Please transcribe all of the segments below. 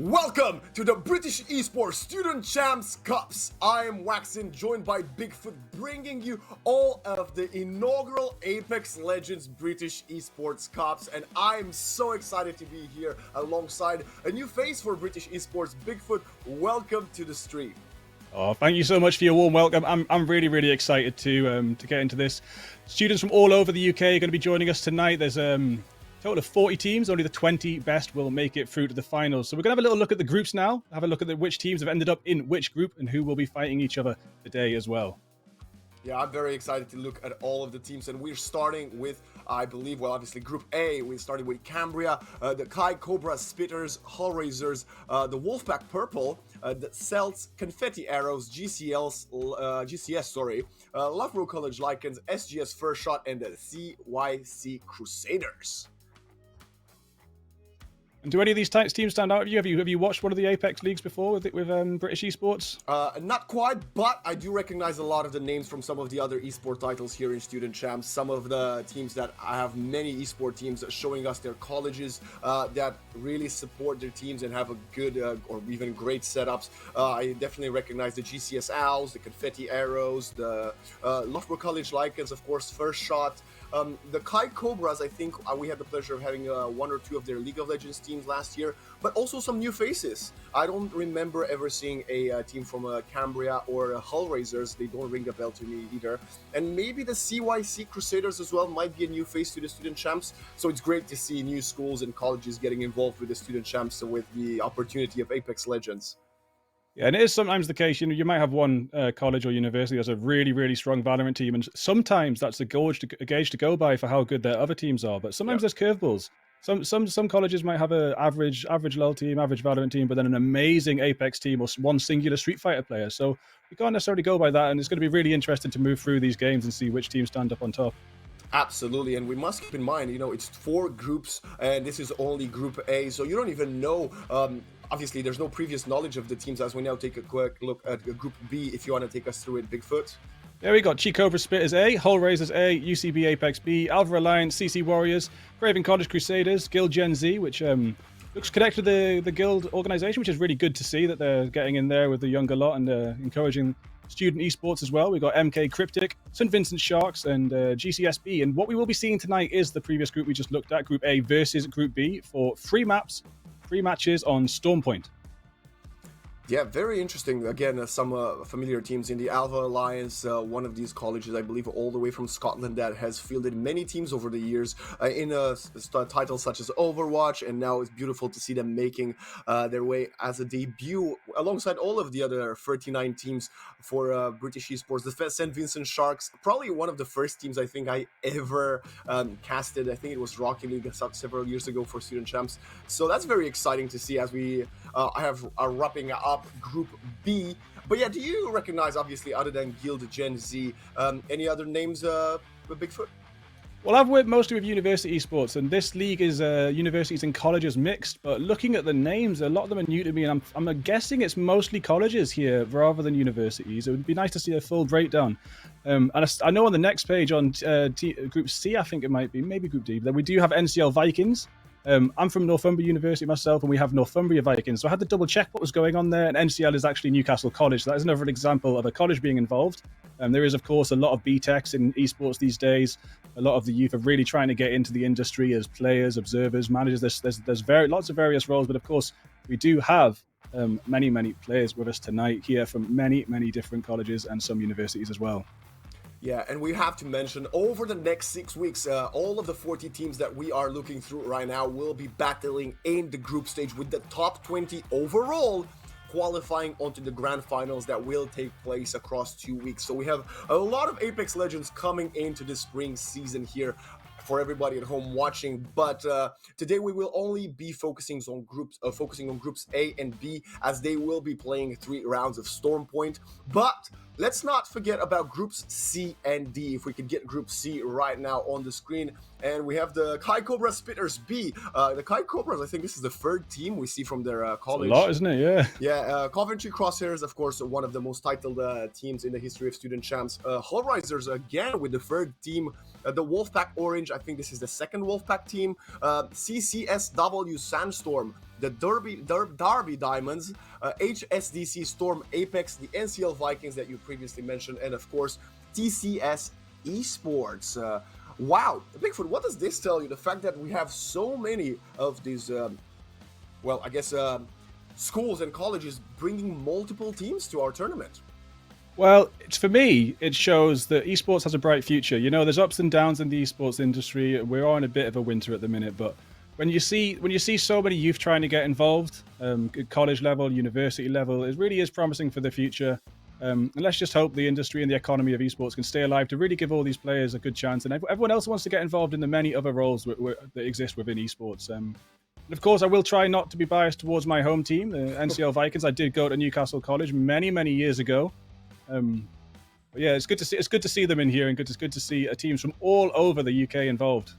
Welcome to the British Esports Student Champs Cups. I am Waxin, joined by Bigfoot, bringing you all of the inaugural Apex Legends British Esports Cups, and I'm so excited to be here alongside a new face for British Esports. Bigfoot, welcome to the stream. Oh, thank you so much for your warm welcome. I'm really excited to get into this. Students from all over the UK are going to be joining us tonight. There's total of 40 teams. Only the 20 best will make it through to the finals. So we're going to have a little look at the groups now, have a look at which teams have ended up in which group and who will be fighting each other today as well. Yeah, I'm very excited to look at all of the teams, and we're starting with, I believe, well, obviously Group A. We're starting with Cambria, the Kai Cobra Spitters, Hellraisers, the Wolfpack Purple, the Celts, Confetti Arrows, GCS, Loughborough College Lycans, SGS First Shot, and the CYC Crusaders. And do any of these teams stand out? Have you watched one of the Apex leagues before with British Esports? Not quite, but I do recognize a lot of the names from some of the other esport titles here in Student Champs. Some of the teams that I have many esport teams showing us their colleges that really support their teams and have a good or even great setups. I definitely recognize the GCS Owls, the Confetti Arrows, the Loughborough College Lycans, of course, First Shot. The Kai Cobras, I think we had the pleasure of having one or two of their League of Legends teams last year, but also some new faces. I don't remember ever seeing a team from Cambria or Hellraisers. They don't ring a bell to me either. And maybe the CYC Crusaders as well might be a new face to the Student Champs. So it's great to see new schools and colleges getting involved with the Student Champs with the opportunity of Apex Legends. Yeah, and it is sometimes the case. You might have one college or university that's a really strong Valorant team, and sometimes that's a gauge to go by for how good their other teams are. But sometimes there's curveballs. Some colleges might have an average LoL team, average Valorant team, but then an amazing Apex team or one singular Street Fighter player. So we can't necessarily go by that, and it's going to be really interesting to move through these games and see which teams stand up on top. Absolutely, and we must keep in mind, it's 4 groups, and this is only Group A, so you don't even know. Obviously, there's no previous knowledge of the teams as we now take a quick look at Group B. If you want to take us through it, Bigfoot. There we got Chi Cobra Spitters A, Hellraisers A, UCB Apex B, Alpha Alliance, CC Warriors, Craven College Crusaders, Guild Gen Z, which looks connected to the Guild organization, which is really good to see that they're getting in there with the younger lot and encouraging student esports as well. We've got MK Cryptic, St. Vincent Sharks, and GCSB. And what we will be seeing tonight is the previous group we just looked at, Group A versus Group B, for 3 matches on Stormpoint. Yeah, very interesting. Again, some familiar teams in the Alpha Alliance, one of these colleges, I believe, all the way from Scotland that has fielded many teams over the years in titles such as Overwatch, and now it's beautiful to see them making their way as a debut alongside all of the other 39 teams for British Esports. The St. Vincent Sharks, probably one of the first teams I think I ever casted. I think it was Rocket League several years ago for Student Champs. So that's very exciting to see as we are wrapping up Group B. But yeah, do you recognize, obviously, other than Guild Gen Z, any other names with Bigfoot? Well, I've worked mostly with university esports, and this league is universities and colleges mixed. But looking at the names, a lot of them are new to me, and I'm guessing it's mostly colleges here rather than universities. It would be nice to see a full breakdown. And I know on the next page on Group C, I think it might be, maybe Group D, that we do have NCL Vikings. I'm from Northumbria University myself, and we have Northumbria Vikings. So I had to double check what was going on there, and NCL is actually Newcastle College. So that is another example of a college being involved. There is, of course, a lot of BTECs in esports these days. A lot of the youth are really trying to get into the industry as players, observers, managers. There's lots of various roles, but of course, we do have many players with us tonight here from many different colleges and some universities as well. Yeah, and we have to mention, over the next 6 weeks, all of the 40 teams that we are looking through right now will be battling in the group stage with the top 20 overall qualifying onto the grand finals that will take place across 2 weeks. So we have a lot of Apex Legends coming into the spring season here for everybody at home watching, but today we will only be focusing on groups A and B, as they will be playing 3 rounds of Stormpoint. But let's not forget about groups C and D. If we could get Group C right now on the screen, and we have the Kai Cobra Spitters B. The Kai Cobras, I think this is the 3rd team we see from their college. It's a lot, isn't it? Yeah. Yeah, Coventry Crosshairs, of course, one of the most titled teams in the history of Student Champs. Hellraisers, again, with the 3rd team. The Wolfpack Orange, I think this is the 2nd Wolfpack team. CCSW Sandstorm, the Derby Diamonds, HSDC Storm Apex, the NCL Vikings that you previously mentioned, and of course, TCS Esports. Wow, Bigfoot, what does this tell you? The fact that we have so many of these, schools and colleges bringing multiple teams to our tournament. Well, for me, it shows that esports has a bright future. You know, there's ups and downs in the esports industry. We're on a bit of a winter at the minute, but when you see so many youth trying to get involved, at college level, university level, it really is promising for the future. And let's just hope the industry and the economy of esports can stay alive to really give all these players a good chance, and everyone else wants to get involved in the many other roles that exist within esports. And of course, I will try not to be biased towards my home team, the NCL Vikings. I did go to Newcastle College many years ago. But yeah, it's good to see them in here, and it's good to see teams from all over the UK involved.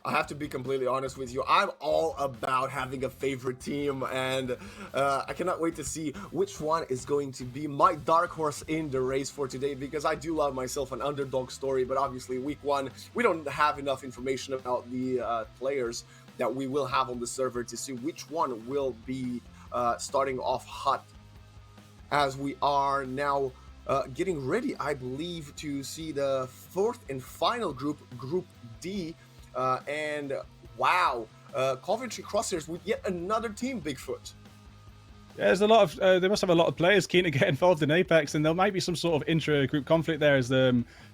I have to be completely honest with you. I'm all about having a favorite team, and I cannot wait to see which one is going to be my dark horse in the race for today, because I do love myself an underdog story. But obviously, week one, we don't have enough information about the players that we will have on the server to see which one will be starting off hot, as we are now getting ready, I believe, to see the fourth and final group, Group D. And wow, Coventry Crosshairs with yet another team, Bigfoot. Yeah, there's a lot of they must have a lot of players keen to get involved in Apex, and there might be some sort of intra-group conflict there as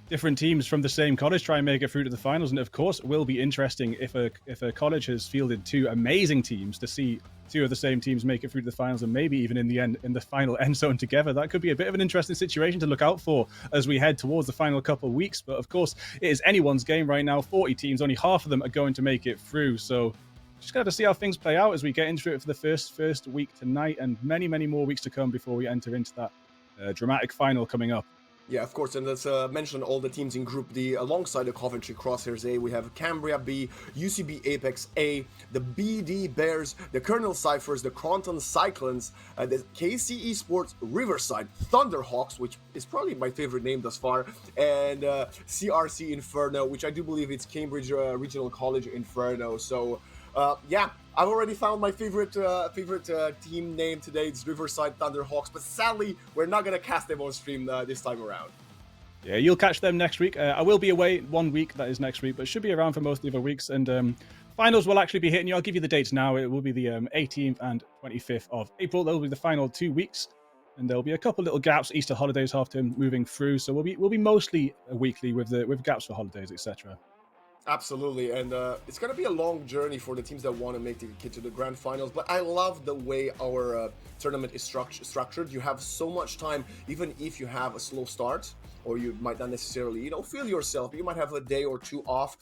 different teams from the same college try and make it through to the finals. And of course, it will be interesting if a college has fielded two amazing teams to see two of the same teams make it through to the finals, and maybe even in the end, in the final end zone together. That could be a bit of an interesting situation to look out for as we head towards the final couple of weeks. But of course, it is anyone's game right now. 40 teams, only half of them are going to make it through. So just got to see how things play out as we get into it for the first week tonight, and many more weeks to come before we enter into that dramatic final coming up. Yeah, of course, and let's mention all the teams in Group D alongside the Coventry Crosshairs A. We have Cambria B, UCB Apex A, the BD Bears, the Colonel Cyphers, the Cronton Cyclones, the KC Esports Riverside Thunderhawks, which is probably my favorite name thus far, and CRC Inferno, which I do believe it's Cambridge Regional College Inferno. So yeah, I've already found my favorite team name today. It's Riverside Thunderhawks, but sadly, we're not going to cast them on stream this time around. Yeah, you'll catch them next week. I will be away 1 week, that is next week, but should be around for most of the other weeks. And finals will actually be hitting you. I'll give you the dates now. It will be the 18th and 25th of April. They'll be the final 2 weeks. And there'll be a couple little gaps, Easter holidays, half term moving through. So we'll be mostly weekly with gaps for holidays, etc. Absolutely, and it's going to be a long journey for the teams that want to make the kid to the grand finals, but I love the way our tournament is structured. You have so much time, even if you have a slow start, or you might not necessarily, feel yourself. You might have a day or two off.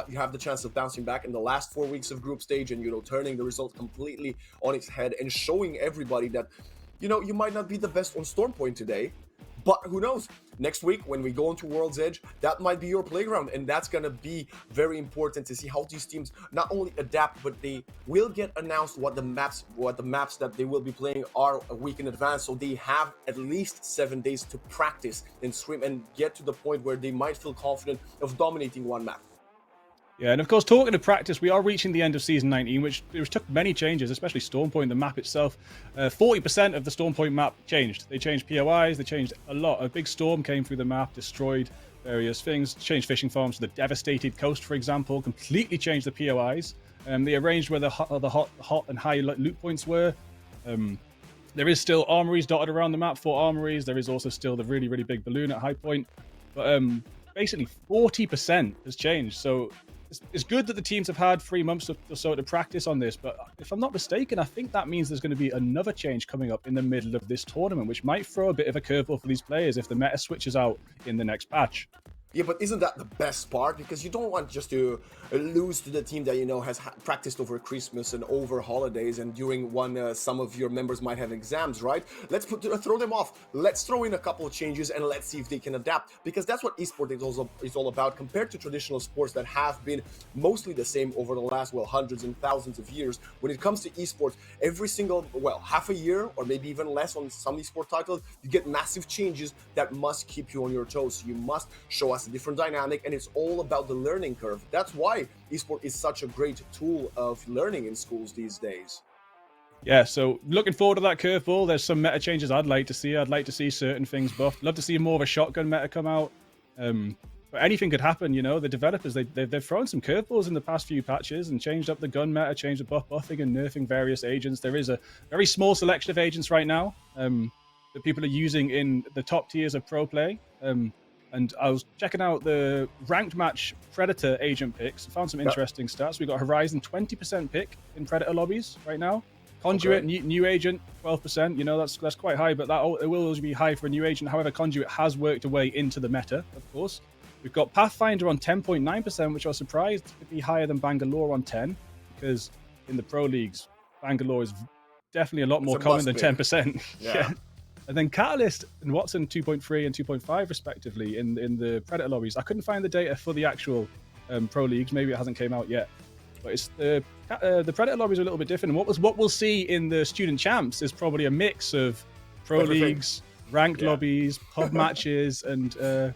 You have the chance of bouncing back in the last 4 weeks of group stage and, turning the result completely on its head and showing everybody that, you might not be the best on Stormpoint today, but who knows? Next week, when we go into World's Edge, that might be your playground, and that's going to be very important to see how these teams not only adapt, but they will get announced what the maps that they will be playing are a week in advance, so they have at least 7 days to practice and stream and get to the point where they might feel confident of dominating one map. Yeah, and of course, talking of practice, we are reaching the end of Season 19, which took many changes, especially Stormpoint, the map itself. 40% of the Stormpoint map changed. They changed POIs, they changed a lot. A big storm came through the map, destroyed various things, changed fishing farms to the devastated coast, for example, completely changed the POIs. They arranged where the hot and high loot points were. There is still armories dotted around the map, 4 armories. There is also still the really big balloon at high point. But basically, 40% has changed. So it's good that the teams have had 3 months or so to practice on this, but if I'm not mistaken, I think that means there's going to be another change coming up in the middle of this tournament, which might throw a bit of a curveball for these players if the meta switches out in the next patch. Yeah, but isn't that the best part? Because you don't want just to lose to the team that, has practiced over Christmas and over holidays, and during one, some of your members might have exams, right? Let's throw them off. Let's throw in a couple of changes and let's see if they can adapt, because that's what esports is all about, compared to traditional sports that have been mostly the same over the last, hundreds and thousands of years. When it comes to esports, every single, half a year or maybe even less on some esport titles, you get massive changes that must keep you on your toes. So you must show us a different dynamic, and it's all about the learning curve. That's why esport is such a great tool of learning in schools these days. Yeah, so looking forward to that curveball. There's some meta changes I'd like to see. I'd like to see certain things buffed. Love to see more of a shotgun meta come out. But anything could happen, you know. The developers, they've thrown some curveballs in the past few patches and changed up the gun meta, changed the buffing and nerfing various agents. There is a very small selection of agents right now that people are using in the top tiers of pro play. And I was checking out the ranked match Predator agent picks. Found some interesting stats. We got Horizon 20% pick in Predator lobbies right now. Conduit, new agent, 12%. You know, that's quite high, but it will always be high for a new agent. However, Conduit has worked a way into the meta, of course. We've got Pathfinder on 10.9%, which I was surprised could be higher than Bangalore on 10, because in the pro leagues, Bangalore is definitely a lot more common than 10%. Yeah. And then Catalyst and Watson 2.3 and 2.5 respectively in the Predator lobbies. I couldn't find the data for the actual pro leagues. Maybe it hasn't came out yet. But it's the Predator lobbies are a little bit different. And what we'll see in the student champs is probably a mix of pro leagues, ranked lobbies, pub matches, and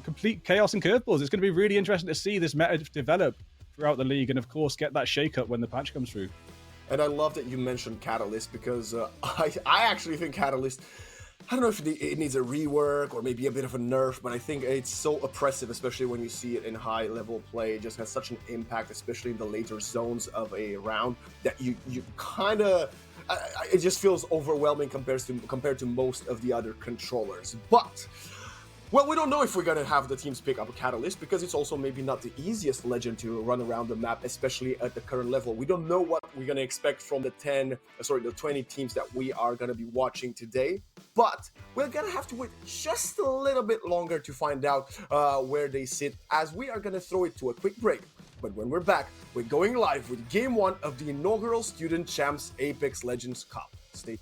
complete chaos and curveballs. It's going to be really interesting to see this meta develop throughout the league, and of course get that shake-up when the patch comes through. And I love that you mentioned Catalyst, because I actually think Catalyst, I don't know if it needs a rework or maybe a bit of a nerf, but I think it's so oppressive, especially when you see it in high-level play. It just has such an impact, especially in the later zones of a round, that you kind of... it just feels overwhelming compared to most of the other controllers. But... well, we don't know if we're going to have the teams pick up a Catalyst, because it's also maybe not the easiest legend to run around the map, especially at the current level. We don't know what we're going to expect from the 20 teams that we are going to be watching today, but we're going to have to wait just a little bit longer to find out where they sit, as we are going to throw it to a quick break. But when we're back, we're going live with Game 1 of the inaugural Student Champs Apex Legends Cup. Stay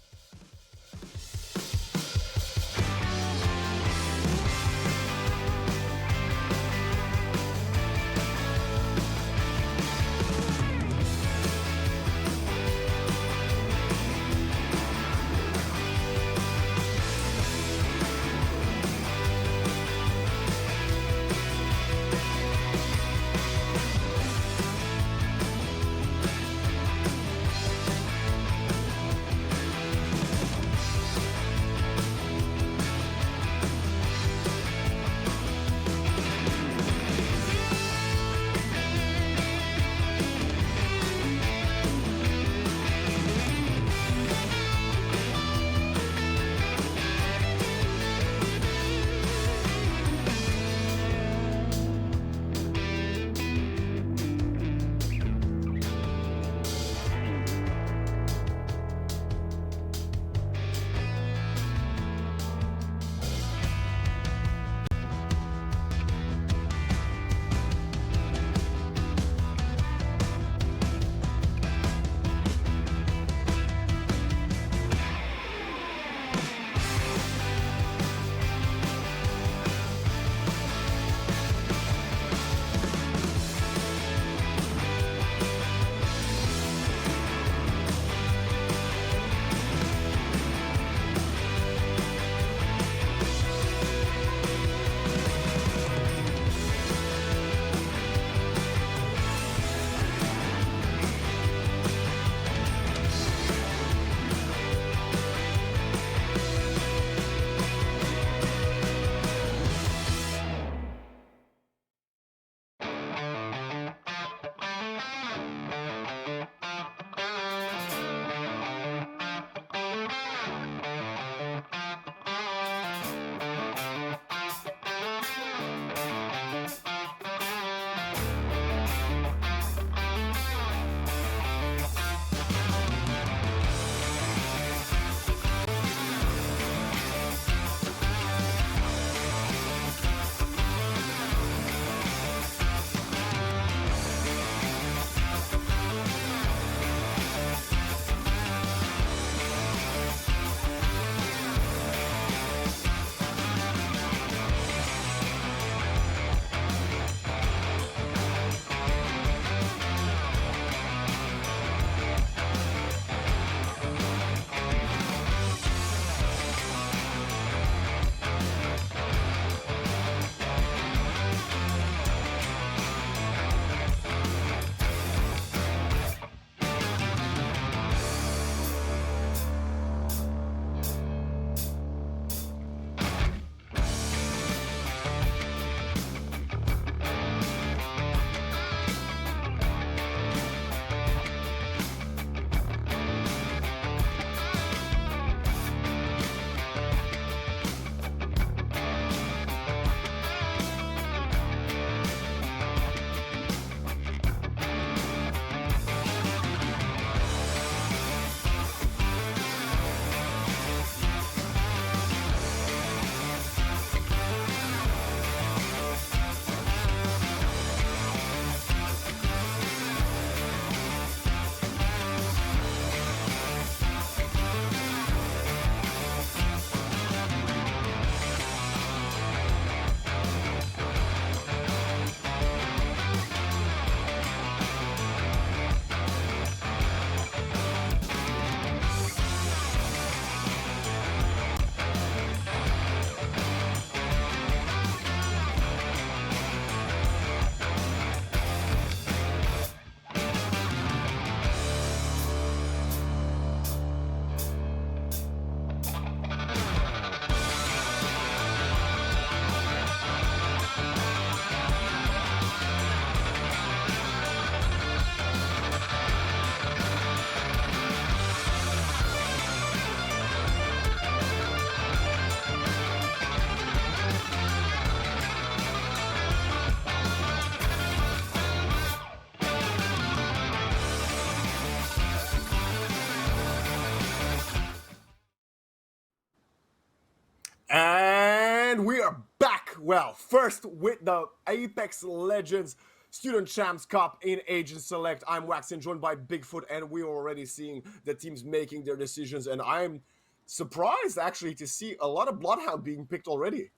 Well, first with the Apex Legends Student Champs Cup in Agent Select. I'm Waxin, joined by Bigfoot, and we're already seeing the teams making their decisions. And I'm surprised actually to see a lot of Bloodhound being picked already.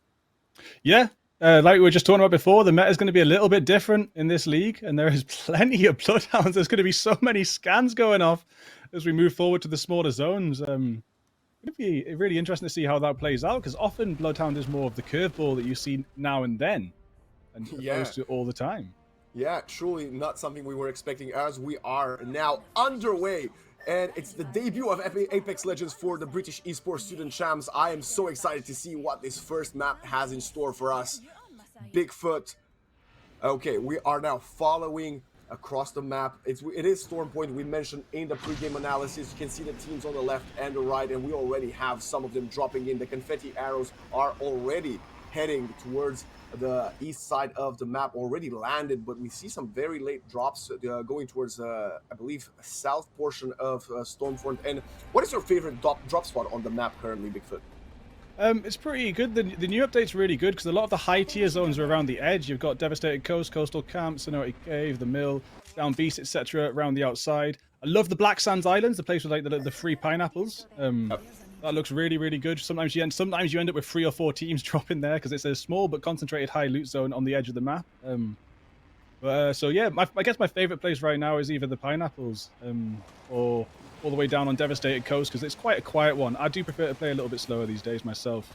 Yeah, like we were just talking about before, the meta is going to be a little bit different in this league, and there is plenty of Bloodhounds. There's going to be so many scans going off as we move forward to the smaller zones. It'd be really interesting to see how that plays out, because often Bloodhound is more of the curveball that you see now and then, and opposed to all the time. Yeah, truly not something we were expecting, as we are now underway. And it's the debut of Apex Legends for the British Esports Student Champs. I am so excited to see what this first map has in store for us. Bigfoot. Okay, we are now following across the map. It is Storm Point. We mentioned in the pregame analysis. You can see the teams on the left and the right, and we already have some of them dropping in. The confetti arrows are already heading towards the east side of the map, already landed, but we see some very late drops going towards, I believe, south portion of Stormfront. And what is your favorite drop spot on the map currently, Bigfoot? It's pretty good. The new update's really good, because a lot of the high tier zones are around the edge. You've got Devastated Coast, Coastal Camp, Sonority Cave, the Mill, Down Beast, etc. around the outside. I love the Black Sands Islands, the place with like the free pineapples. That looks really, really good. Sometimes you end up with 3 or 4 teams dropping there, because it's a small but concentrated high loot zone on the edge of the map. So yeah, I guess my favorite place right now is either the pineapples or all the way down on Devastated Coast, because it's quite a quiet one. I do prefer to play a little bit slower these days myself.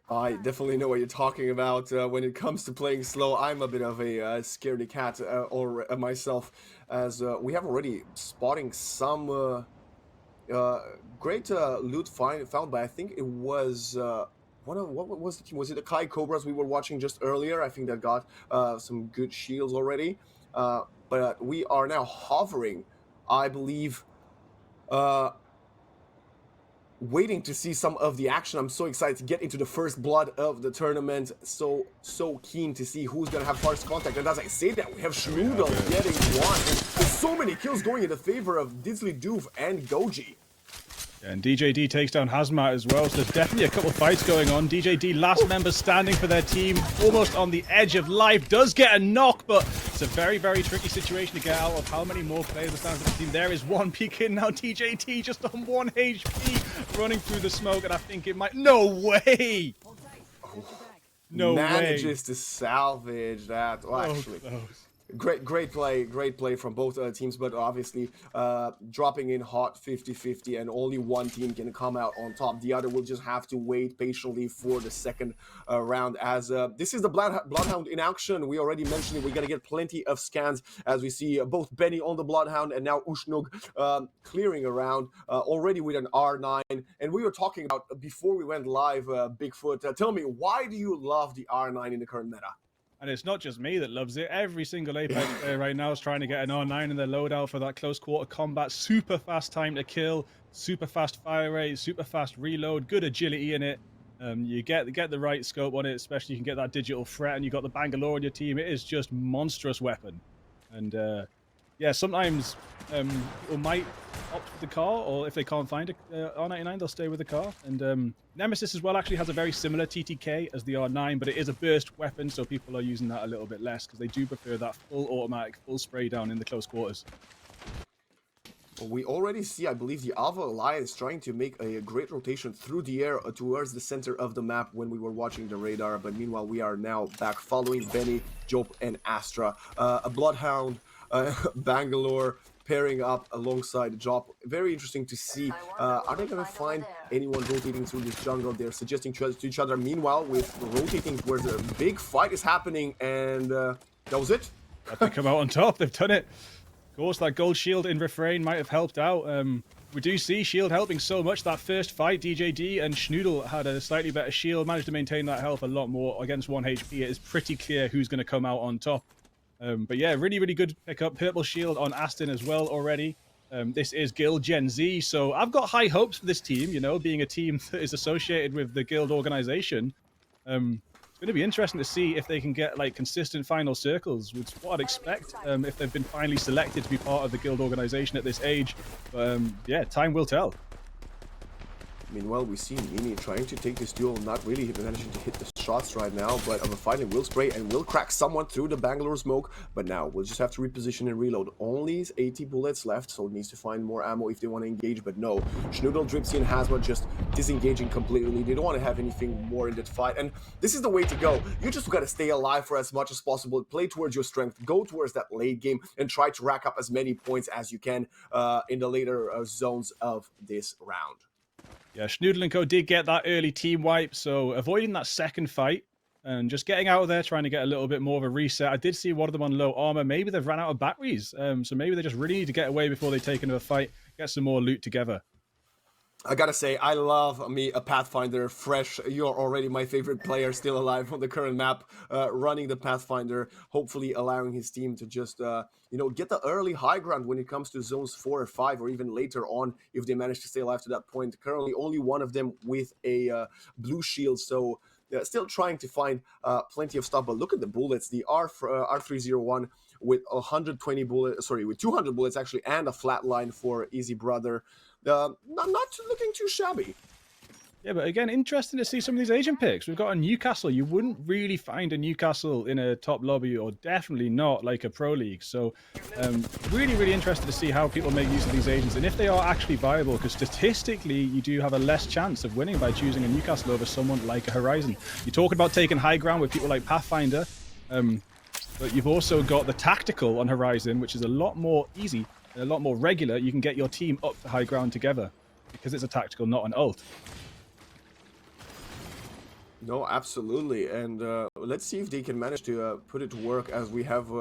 I definitely know what you're talking about. When it comes to playing slow, I'm a bit of a scaredy cat or myself, as we have already spotting some great loot found by, I think it was what was the team? Was it the Kai Cobras we were watching just earlier? I think that got some good shields already. But we are now hovering, I believe, waiting to see some of the action. I'm so excited to get into the first blood of the tournament. So keen to see who's gonna have first contact. And as I say that, we have Schnoodle getting one. And there's so many kills going in the favor of Disley Doof and Goji. And DJD takes down Hazmat as well, so there's definitely a couple of fights going on. DJD, last member standing for their team, almost on the edge of life, does get a knock, but it's a very, very tricky situation to get out of. How many more players are standing for the team? There is one peeking now. DJD just on 1 HP, running through the smoke, and I think it might... No way! No Manages way. to salvage that. Well, actually... Great play from both teams, but obviously dropping in hot 50-50, and only one team can come out on top. The other will just have to wait patiently for the second round, as this is the Bloodhound in action. We already mentioned it. We're gonna get plenty of scans as we see both Benny on the Bloodhound and now Ushnug clearing around already with an R9. And we were talking about before we went live, Bigfoot, tell me, why do you love the R9 in the current meta? And it's not just me that loves it. Every single Apex player right now is trying to get an R9 in their loadout for that close quarter combat. Super fast time to kill, super fast fire rate, super fast reload, good agility in it. You get the right scope on it, especially you can get that digital threat, and you got the Bangalore on your team. It is just monstrous weapon. And yeah, sometimes people might opt for the car, or if they can't find a R99, they'll stay with the car. And Nemesis as well actually has a very similar TTK as the R9, but it is a burst weapon, so people are using that a little bit less because they do prefer that full automatic, full spray down in the close quarters. We already see, I believe, the Alpha Alliance trying to make a great rotation through the air towards the center of the map when we were watching the radar, but meanwhile we are now back following Benny, Job, and Astra. A Bloodhound, Bangalore pairing up alongside Job. Very interesting to see. Are they going to find anyone rotating through this jungle? They're suggesting to each other. Meanwhile, with rotating towards a big fight is happening, and that was it. They come out on top. They've done it. Of course, that gold shield in Refrain might have helped out. We do see shield helping so much. That first fight, DJD and Schnoodle had a slightly better shield, managed to maintain that health a lot more against 1 HP. It is pretty clear who's going to come out on top. But yeah, really, really good pickup. Purple shield on Aston as well already. This is Guild Gen Z, so I've got high hopes for this team, you know, being a team that is associated with the Guild organization. It's going to be interesting to see if they can get like consistent final circles, which is what I'd expect if they've been finally selected to be part of the Guild organization at this age. But yeah, time will tell. Meanwhile, we see Mini trying to take this duel, not really managing to hit the shots right now, but finally will spray and will crack someone through the Bangalore smoke. But now we'll just have to reposition and reload. Only 80 bullets left, so it needs to find more ammo if they want to engage. But no, Schnoodle, Dripsy, and Hazma just disengaging completely. They don't want to have anything more in that fight, and this is the way to go. You just got to stay alive for as much as possible, play towards your strength, go towards that late game, and try to rack up as many points as you can in the later zones of this round. Yeah, Schnoodle & Co. did get that early team wipe, so avoiding that second fight and just getting out of there, trying to get a little bit more of a reset. I did see one of them on low armor. Maybe they've ran out of batteries, so maybe they just really need to get away before they take another fight, get some more loot together. I gotta say, I love me a Pathfinder fresh. You're already my favorite player still alive on the current map, running the Pathfinder, hopefully allowing his team to just, get the early high ground when it comes to zones 4 or 5, or even later on if they manage to stay alive to that point. Currently, only one of them with a blue shield, so still trying to find plenty of stuff. But look at the bullets. The R301 with 120 bullets, with 200 bullets actually, and a flat line for Easy Brother. Not looking too shabby. Yeah, but again, interesting to see some of these agent picks. We've got a Newcastle. You wouldn't really find a Newcastle in a top lobby, or definitely not like a pro league. So really, really interested to see how people make use of these agents and if they are actually viable, because statistically, you do have a less chance of winning by choosing a Newcastle over someone like a Horizon. You're talking about taking high ground with people like Pathfinder, but you've also got the tactical on Horizon, which is a lot more easy and a lot more regular. You can get your team up to high ground together because it's a tactical, not an ult. No, absolutely. And let's see if they can manage to put it to work, as we have...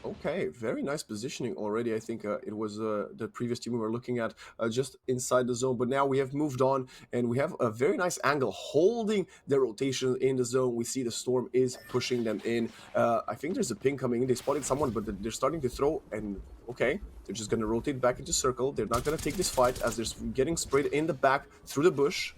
okay, very nice positioning already. I think it was the previous team we were looking at just inside the zone. But now we have moved on, and we have a very nice angle holding the rotation in the zone. We see the Storm is pushing them in. I think there's a ping coming in. They spotted someone, but they're starting to throw, and okay, they're just going to rotate back into circle. They're not going to take this fight as they're getting sprayed in the back through the bush.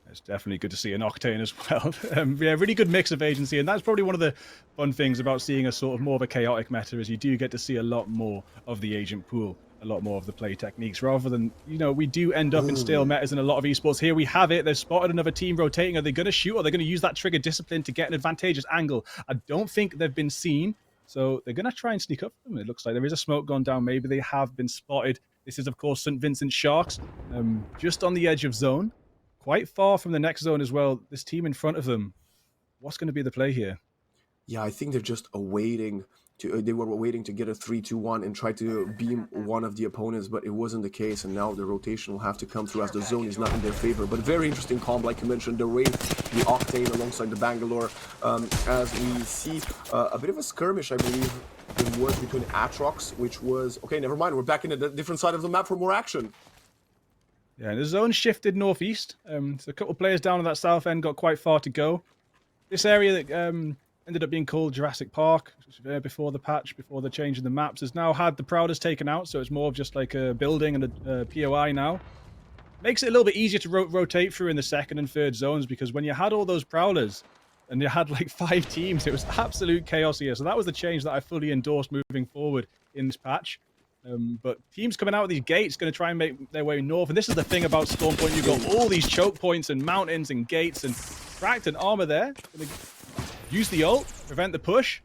It's definitely good to see an Octane as well. Yeah, really good mix of agency, and that's probably one of the fun things about seeing a sort of more of a chaotic meta, is you do get to see a lot more of the agent pool, a lot more of the play techniques, rather than, we do end up in stale metas in a lot of esports. Here we have it. They've spotted another team rotating. Are they going to shoot, or are they going to use that trigger discipline to get an advantageous angle? I don't think they've been seen, so they're going to try and sneak up them. It looks like there is a smoke gone down. Maybe they have been spotted. This is, of course, St. Vincent Sharks, just on the edge of zone. Quite far from the next zone as well. This team in front of them, what's going to be the play here? Yeah, I think they're just awaiting to. They were waiting to get a 3-2-1 and try to beam one of the opponents, but it wasn't the case. And now the rotation will have to come through as the zone is not in their favor. But a very interesting comp, like you mentioned, the Wraith, the Octane alongside the Bangalore, as we see a bit of a skirmish, I believe. It was between Atrox, which was okay. Never mind. We're back in a different side of the map for more action. Yeah, the zone shifted northeast. So a couple of players down on that south end got quite far to go. This area that ended up being called Jurassic Park before the patch, before the change in the maps, has now had the Prowlers taken out, so it's more of just like a building and a POI now. Makes it a little bit easier to rotate through in the second and third zones, because when you had all those Prowlers and you had like 5 teams, it was absolute chaos here. So that was the change that I fully endorsed moving forward in this patch. But teams coming out of these gates going to try and make their way north. And this is the thing about Storm Point. You've got all these choke points and mountains and gates, and cracked and armor there. Gonna use the ult, prevent the push.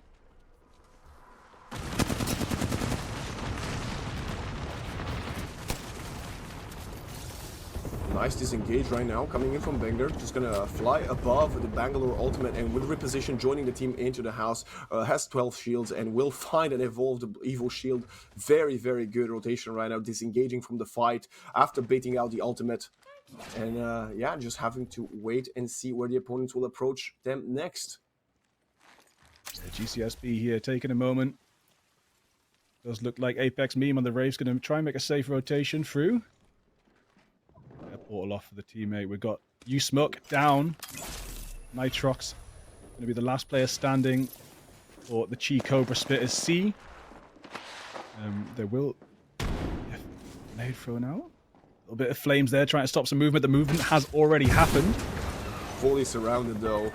Nice disengage right now, coming in from Banger, just gonna fly above the Bangalore ultimate and will reposition, joining the team into the house. Has 12 shields and will find an evolved Evo shield. Very, very good rotation right now, disengaging from the fight after baiting out the ultimate. And yeah, just having to wait and see where the opponents will approach them next. Yeah, GCSB here, taking a moment. Does look like Apex Meme on the Wraith's going to try and make a safe rotation through. Portal off for the teammate. We've got U-Smuck down. Nitrox going to be the last player standing for the Chi Cobra Spitters C. They will... Yeah, nade thrown out. A little bit of flames there, trying to stop some movement. The movement has already happened. Fully surrounded though.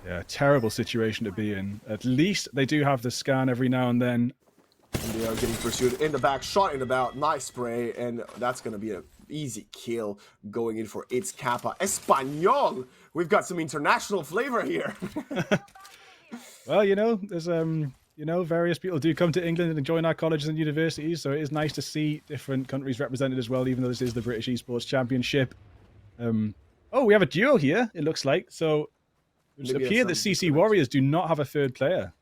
Yeah, terrible situation to be in. At least they do have the scan every now and then. And they are getting pursued in the back, shot in the bow, nice spray, and that's going to be an easy kill going in for It's Kappa. Espanol! We've got some international flavor here. Well, there's various people do come to England and join our colleges and universities, so it is nice to see different countries represented as well, even though this is the British Esports Championship. Oh, we have a duo here, it looks like. So it appears that CC Warriors do not have a third player.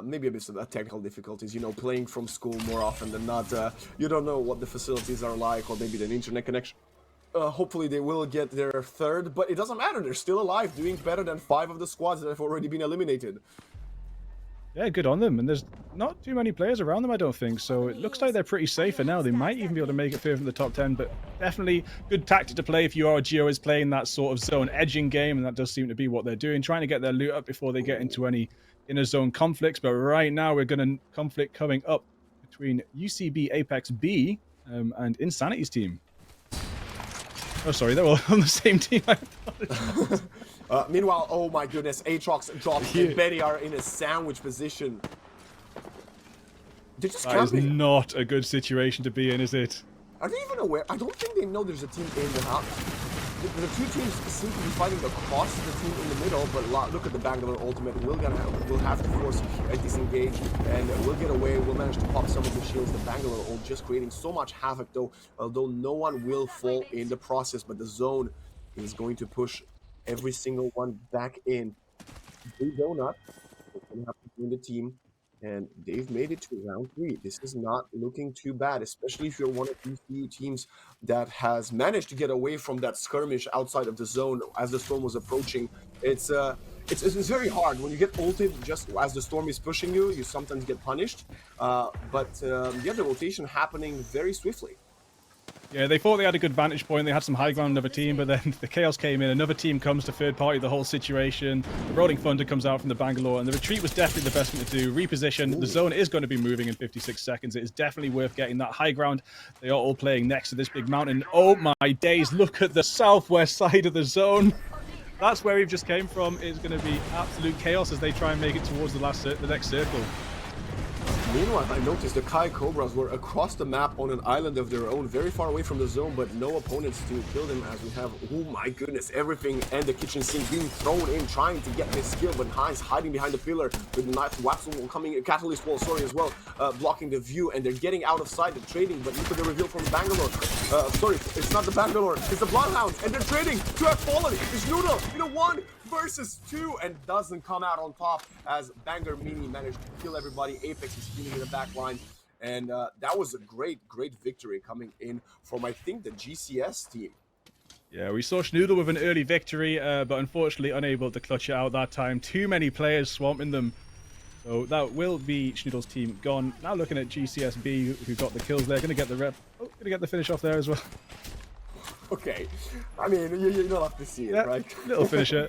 Maybe a bit of technical difficulties, playing from school more often than not. You don't know what the facilities are like, or maybe the internet connection. Hopefully they will get their third, but it doesn't matter. They're still alive, doing better than 5 of the squads that have already been eliminated. Yeah, good on them. And there's not too many players around them, I don't think. So it looks like they're pretty safe for now. They might even be able to make it further from the top 10, but definitely good tactic to play if you are Geo is playing that sort of zone edging game, and that does seem to be what they're doing, trying to get their loot up before they get into any inner zone conflicts. But right now we're going to conflict coming up between UCB Apex B and Insanity's team. Oh, sorry, they're all on the same team. I apologize. Meanwhile, oh my goodness, Aatrox drops and Betty are in a sandwich position. They're just That is not a good situation to be in, is it? Are they even aware? I don't think they know there's a team in the house. The two teams seem to be fighting across the team in the middle, but look at the Bangalore ultimate. We'll have to force a disengage, and we'll get away. We'll manage to pop some of the shields. The Bangalore ult just creating so much havoc, although no one will fall in the process, but the zone is going to push every single one back in. Blue Donut is going to have to join the team, and they've made it to round 3. This is not looking too bad, especially if you're one of these few teams that has managed to get away from that skirmish outside of the zone as the storm was approaching. It's very hard when you get ulted just as the storm is pushing you. You sometimes get punished, but yeah, the rotation happening very swiftly. Yeah, they thought they had a good vantage point. They had some high ground on another team, but then the chaos came in. Another team comes to third party the whole situation. The Rolling Thunder comes out from the Bangalore, and the retreat was definitely the best thing to do. Reposition. Ooh. The zone is going to be moving in 56 seconds. It is definitely worth getting that high ground. They are all playing next to this big mountain. Oh my days, look at the southwest side of the zone. That's where we've just came from. It's going to be absolute chaos as they try and make it towards the next circle. Meanwhile, I noticed the Kai Cobras were across the map on an island of their own, very far away from the zone, but no opponents to kill them as we have, oh my goodness, everything and the kitchen sink being thrown in, trying to get this kill, but Heinz hiding behind the pillar with the knife, Watson coming, Catalyst wall, sorry, as well, blocking the view, and they're getting out of sight, they're trading, but look at the reveal from Bangalore. Sorry, it's not the Bangalore, it's the Bloodhounds, and they're trading to have fallen. It's Noodle in a 1 versus 2 and doesn't come out on top as Banger Mini managed to kill everybody. Apex is healing in the back line, and that was a great victory coming in from, I think, the GCS team. Yeah, we saw Schnoodle with an early victory, but unfortunately unable to clutch it out that time. Too many players swamping them. So that will be Schnoodle's team gone. Now looking at GCSB, who got the kills there. Going to get the rep. Oh, going to get the finish off there as well. Okay. I mean, you don't have to see it, right? Little finisher.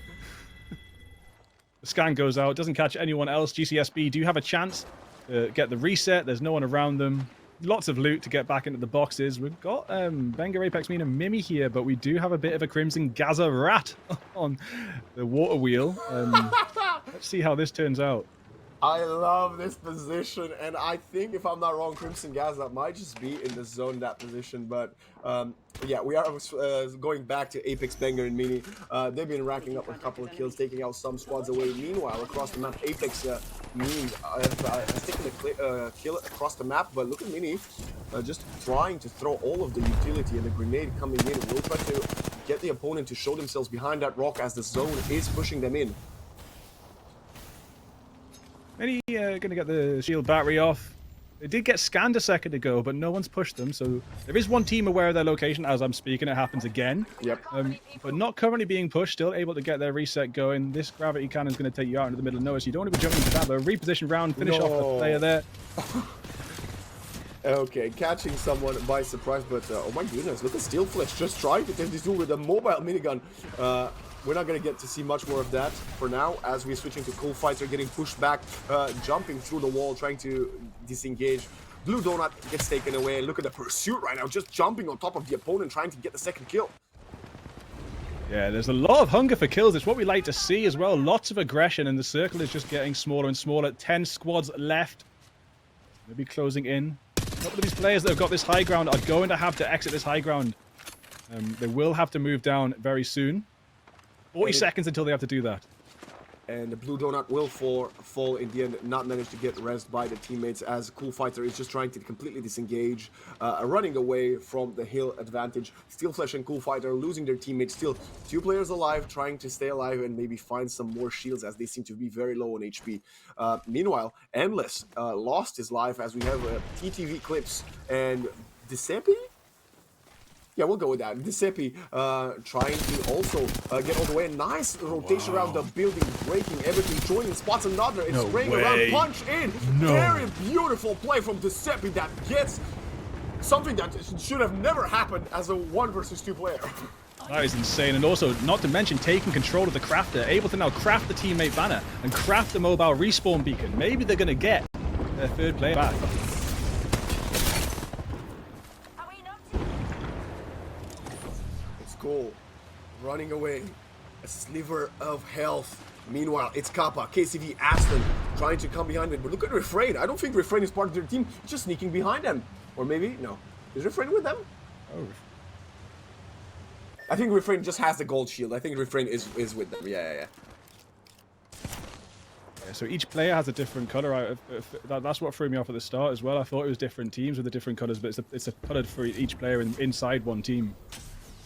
The scan goes out. Doesn't catch anyone else. GCSB do have a chance to get the reset. There's no one around them. Lots of loot to get back into the boxes. We've got Banger, Apex, Mean, and Mimi here, but we do have a bit of a Crimson Gaza Rat on the water wheel. Let's see how this turns out. I love this position, and I think, if I'm not wrong, Crimson Gaza might just be in the zone that position, but yeah, we are going back to Apex, Banger, and Mini. They've been racking up a couple of kills, taking out some squads away. Meanwhile, across the map, Apex Mini has taken a kill across the map, but look at Mini just trying to throw all of the utility, and the grenade coming in will try to get the opponent to show themselves behind that rock as the zone is pushing them in. Mini going to get the shield battery off. They did get scanned a second ago, but no one's pushed them. So there is one team aware of their location. As I'm speaking, it happens again. Yep. But not currently being pushed. Still able to get their reset going. This gravity cannon is going to take you out into the middle of nowhere. So you don't want to be jumping into that. But a reposition round, finish off the player there. Okay, catching someone by surprise, but oh my goodness, look at Steelflesh just trying to take this dude with a mobile minigun. We're not going to get to see much more of that for now, as we're switching to Cool Fighter, getting pushed back, jumping through the wall, trying to disengage. Blue Donut gets taken away. Look at the pursuit right now, just jumping on top of the opponent, trying to get the second kill. Yeah, there's a lot of hunger for kills. It's what we like to see as well. Lots of aggression, and the circle is just getting smaller and smaller. 10 squads left. Maybe closing in. A couple of these players that have got this high ground are going to have to exit this high ground. They will have to move down very soon. 40 seconds until they have to do that. And the blue donut will fall in the end, not manage to get rezzed by the teammates, as Cool Fighter is just trying to completely disengage, running away from the hill advantage. Steel Flesh and Cool Fighter losing their teammates. Still 2 players alive, trying to stay alive and maybe find some more shields, as they seem to be very low on HP. Meanwhile, Endless lost his life, as we have TTV clips and Giuseppe? Yeah, we'll go with that. Giuseppe trying to also get all the way. Nice rotation around the building, breaking everything, joining spots another. It's spraying around, punch in. Very beautiful play from Giuseppe that gets something that should have never happened as a 1 versus 2 player. That is insane. And also, not to mention, taking control of the crafter, able to now craft the teammate banner and craft the mobile respawn beacon. Maybe they're going to get their 3rd player back. Goal, running away, a sliver of health. Meanwhile, it's Kappa, KCV, Aston trying to come behind it, but look at Refrain. I don't think Refrain is part of their team. He's just sneaking behind them, or maybe no. Is Refrain with them? Oh, I think Refrain just has the gold shield. I think Refrain is with them. Yeah. So each player has a different color. That's what threw me off at the start as well. I thought it was different teams with the different colors, but it's a color for each player inside one team.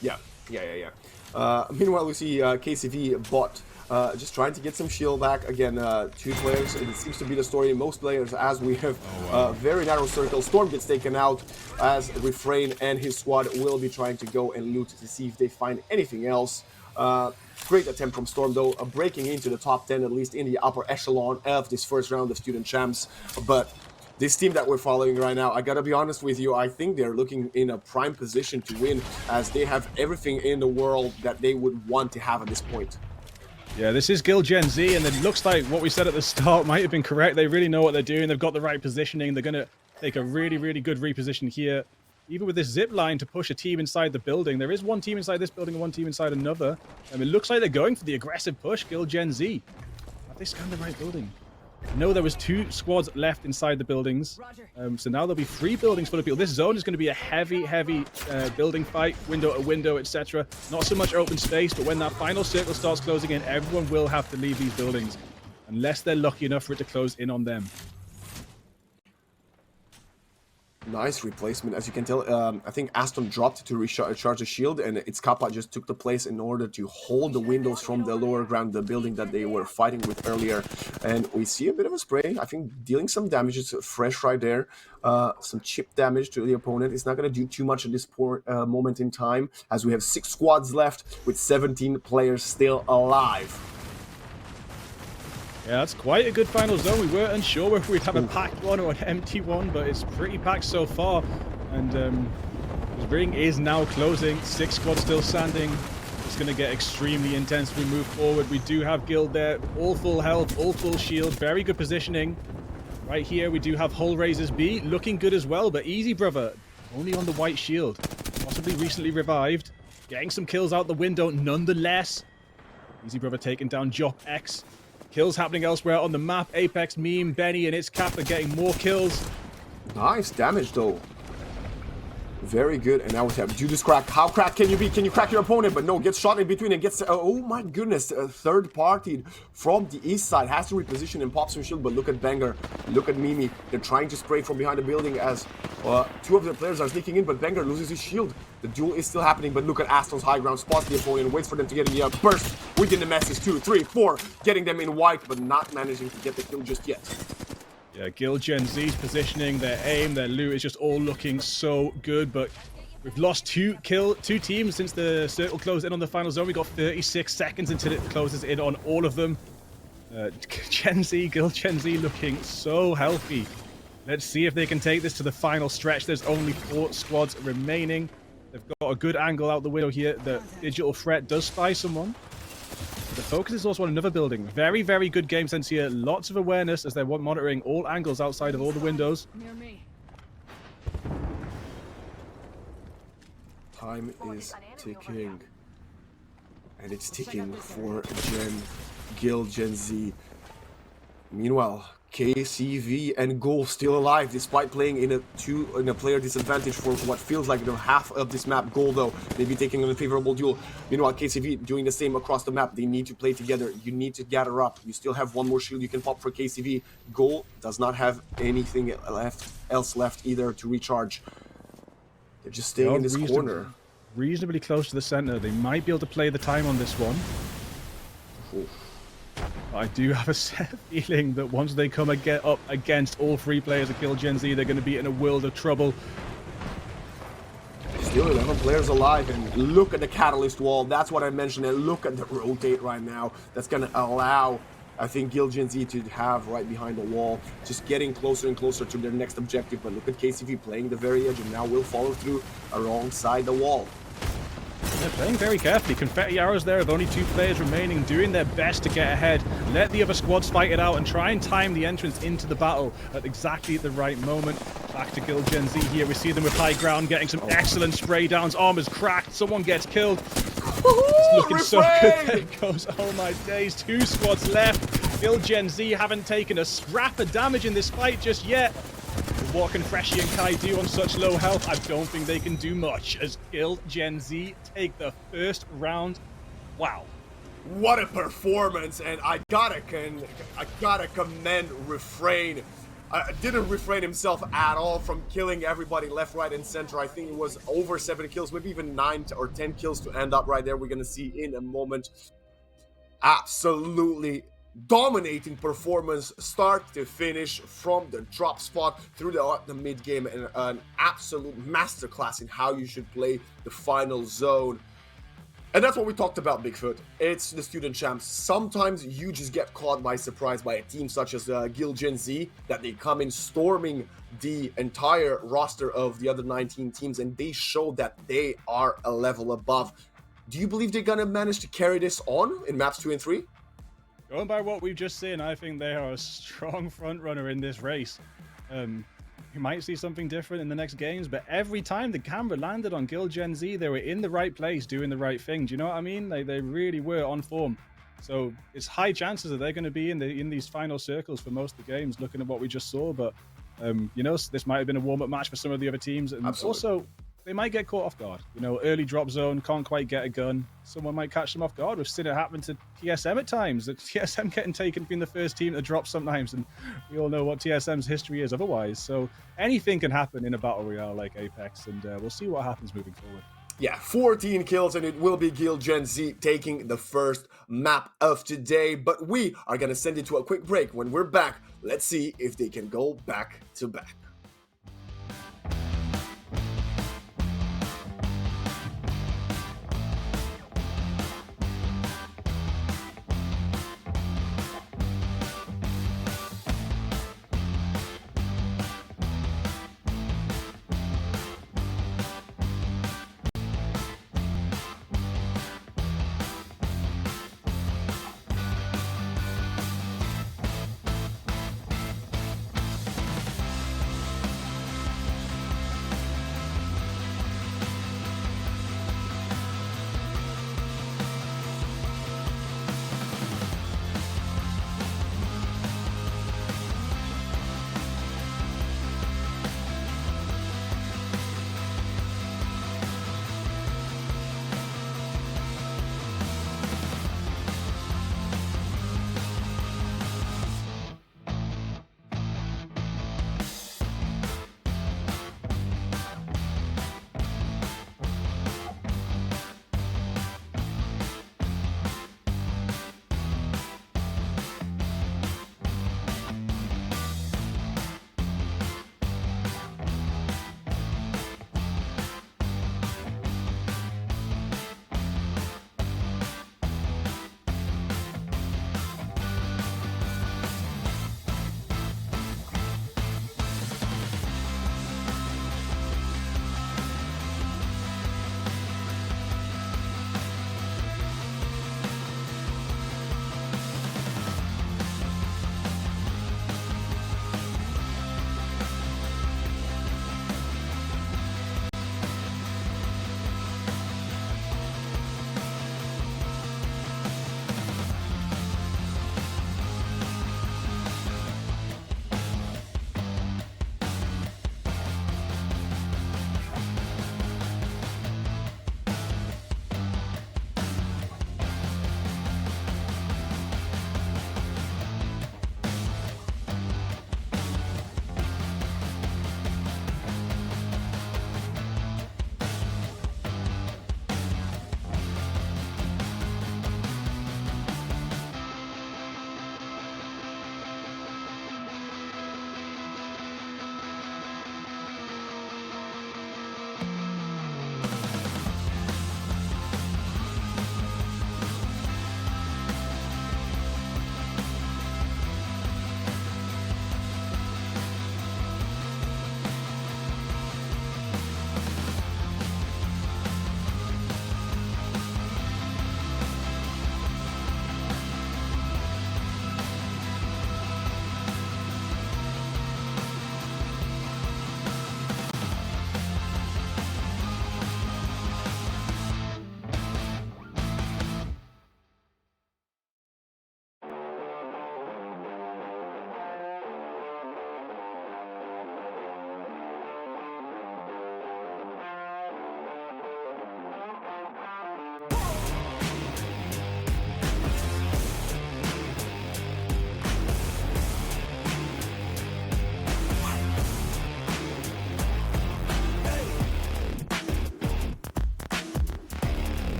Yeah. Meanwhile, we see KCV bot just trying to get some shield back. Again, 2 players. It seems to be the story in most players, as we have very narrow circle. Storm gets taken out, as Refrain and his squad will be trying to go and loot to see if they find anything else. Great attempt from Storm, though, breaking into the top 10, at least in the upper echelon of this first round of Student Champs. But this team that we're following right now, I gotta be honest with you, I think they're looking in a prime position to win, as they have everything in the world that they would want to have at this point. Yeah, this is Guild Gen Z, and it looks like what we said at the start might have been correct. They really know what they're doing. They've got the right positioning. They're going to take a really, really good reposition here. Even with this zip line to push a team inside the building. There is one team inside this building and one team inside another. It looks like they're going for the aggressive push, Guild Gen Z. Have they scanned the right building? No, there was 2 squads left inside the buildings. So now there'll be 3 buildings full of people. This zone is going to be a heavy building fight, window to window, etc. Not so much open space, but when that final circle starts closing in, everyone will have to leave these buildings, unless they're lucky enough for it to close in on them. Nice replacement. As you can tell, I think Aston dropped to recharge the shield, and its Kappa just took the place in order to hold the windows from the lower ground, the building that they were fighting with earlier. And we see a bit of a spray, I think, dealing some damage. It's fresh right there. Some chip damage to the opponent. It's not going to do too much at this moment in time, as we have 6 squads left with 17 players still alive. Yeah, that's quite a good final zone. We were unsure if we'd have a packed one or an empty one, but it's pretty packed so far. And the ring is now closing. 6 squads still standing. It's going to get extremely intense as we move forward. We do have Guild there. All full health, all full shield. Very good positioning. Right here, we do have Hull Raisers B. Looking good as well, but Easy Brother only on the white shield. Possibly recently revived. Getting some kills out the window nonetheless. Easy Brother taking down Jop X. Kills happening elsewhere on the map. Apex, Meme, Benny, and its Kappa getting more kills. Nice damage, though. Very good. And now we have Judas Crack. How cracked can you be? Can you crack your opponent? But no, gets shot in between and gets... oh my goodness. Third party from the east side. Has to reposition and pop some shield. But look at Banger. Look at Mimi. They're trying to spray from behind the building as 2 of their players are sneaking in. But Banger loses his shield. The duel is still happening. But look at Aston's high ground. Spots the opponent. Waits for them to get in the burst within the messes. 2, 3, 4. Getting them in white. But not managing to get the kill just yet. Yeah, Guild Gen Z's positioning, their aim, their loot is just all looking so good, but we've lost 2 teams since the circle closed in on the final zone. We got 36 seconds until it closes in on all of them. Guild Gen Z looking so healthy. Let's see if they can take this to the final stretch. There's only 4 squads remaining. They've got a good angle out the window here. The digital threat does spy someone. The focus is also on another building. Very, very good game sense here. Lots of awareness as they're monitoring all angles outside of all the windows. Near me. Time is ticking. And it's ticking for Guild Gen Z. Meanwhile, KCV and Goal still alive despite playing in a player disadvantage for what feels like half of this map. Goal though, maybe taking an unfavorable duel. Meanwhile, KCV doing the same across the map. They need to play together. You need to gather up. You still have one more shield you can pop for KCV. Goal does not have anything else left either to recharge. They're just staying in this corner. Reasonably close to the center. They might be able to play the time on this one. Oof. I do have a feeling that once they come and get up against all three players of Kill Gen Z, they're going to be in a world of trouble. Still 11 players alive, and look at the catalyst wall. That's what I mentioned, and look at the rotate right now. That's going to allow, I think, Kill Gen Z to have right behind the wall, just getting closer and closer to their next objective. But look at KCV playing the very edge, and now will follow through alongside the wall. They're playing very carefully. Confetti arrows there with only 2 players remaining, doing their best to get ahead. Let the other squads fight it out and try and time the entrance into the battle at exactly the right moment. Back to Kill Gen Z here. We see them with high ground, getting some excellent spray downs. Armor's cracked. Someone gets killed. It's looking so good. There it goes. Oh my days. 2 squads left. Kill Gen Z haven't taken a scrap of damage in this fight just yet. What can Freshie and Kai do on such low health? I don't think they can do much as Kill Gen Z take the first round. Wow. What a performance, and I gotta commend Refrain. Didn't refrain himself at all from killing everybody left, right, and center. I think it was over 7 kills, maybe even 9 or 10 kills to end up right there. We're gonna see in a moment. Absolutely dominating performance, start to finish, from the drop spot through the mid game, and an absolute masterclass in how you should play the final zone. And that's what we talked about, Bigfoot. It's the student champs. Sometimes you just get caught by surprise by a team such as Kill Gen Z, that they come in storming the entire roster of the other 19 teams, and they show that they are a level above. Do you believe they're gonna manage to carry this on in maps 2 and 3? Going by what we've just seen, I think they are a strong front runner in this race. You might see something different in the next games, but every time the camera landed on Kill Gen Z, they were in the right place, doing the right thing. Do you know what I mean? They really were on form. So it's high chances that they're going to be in these final circles for most of the games, looking at what we just saw. But, you know, this might have been a warm-up match for some of the other teams. And Absolutely. Also, they might get caught off guard. You know, early drop zone, can't quite get a gun. Someone might catch them off guard. We've seen it happen to TSM at times. The TSM getting taken being the first team to drop sometimes, and we all know what TSM's history is otherwise. So anything can happen in a battle royale like Apex, and we'll see what happens moving forward. Yeah, 14 kills, and it will be Kill Gen Z taking the first map of today. But we are going to send it to a quick break. When we're back, let's see if they can go back to back.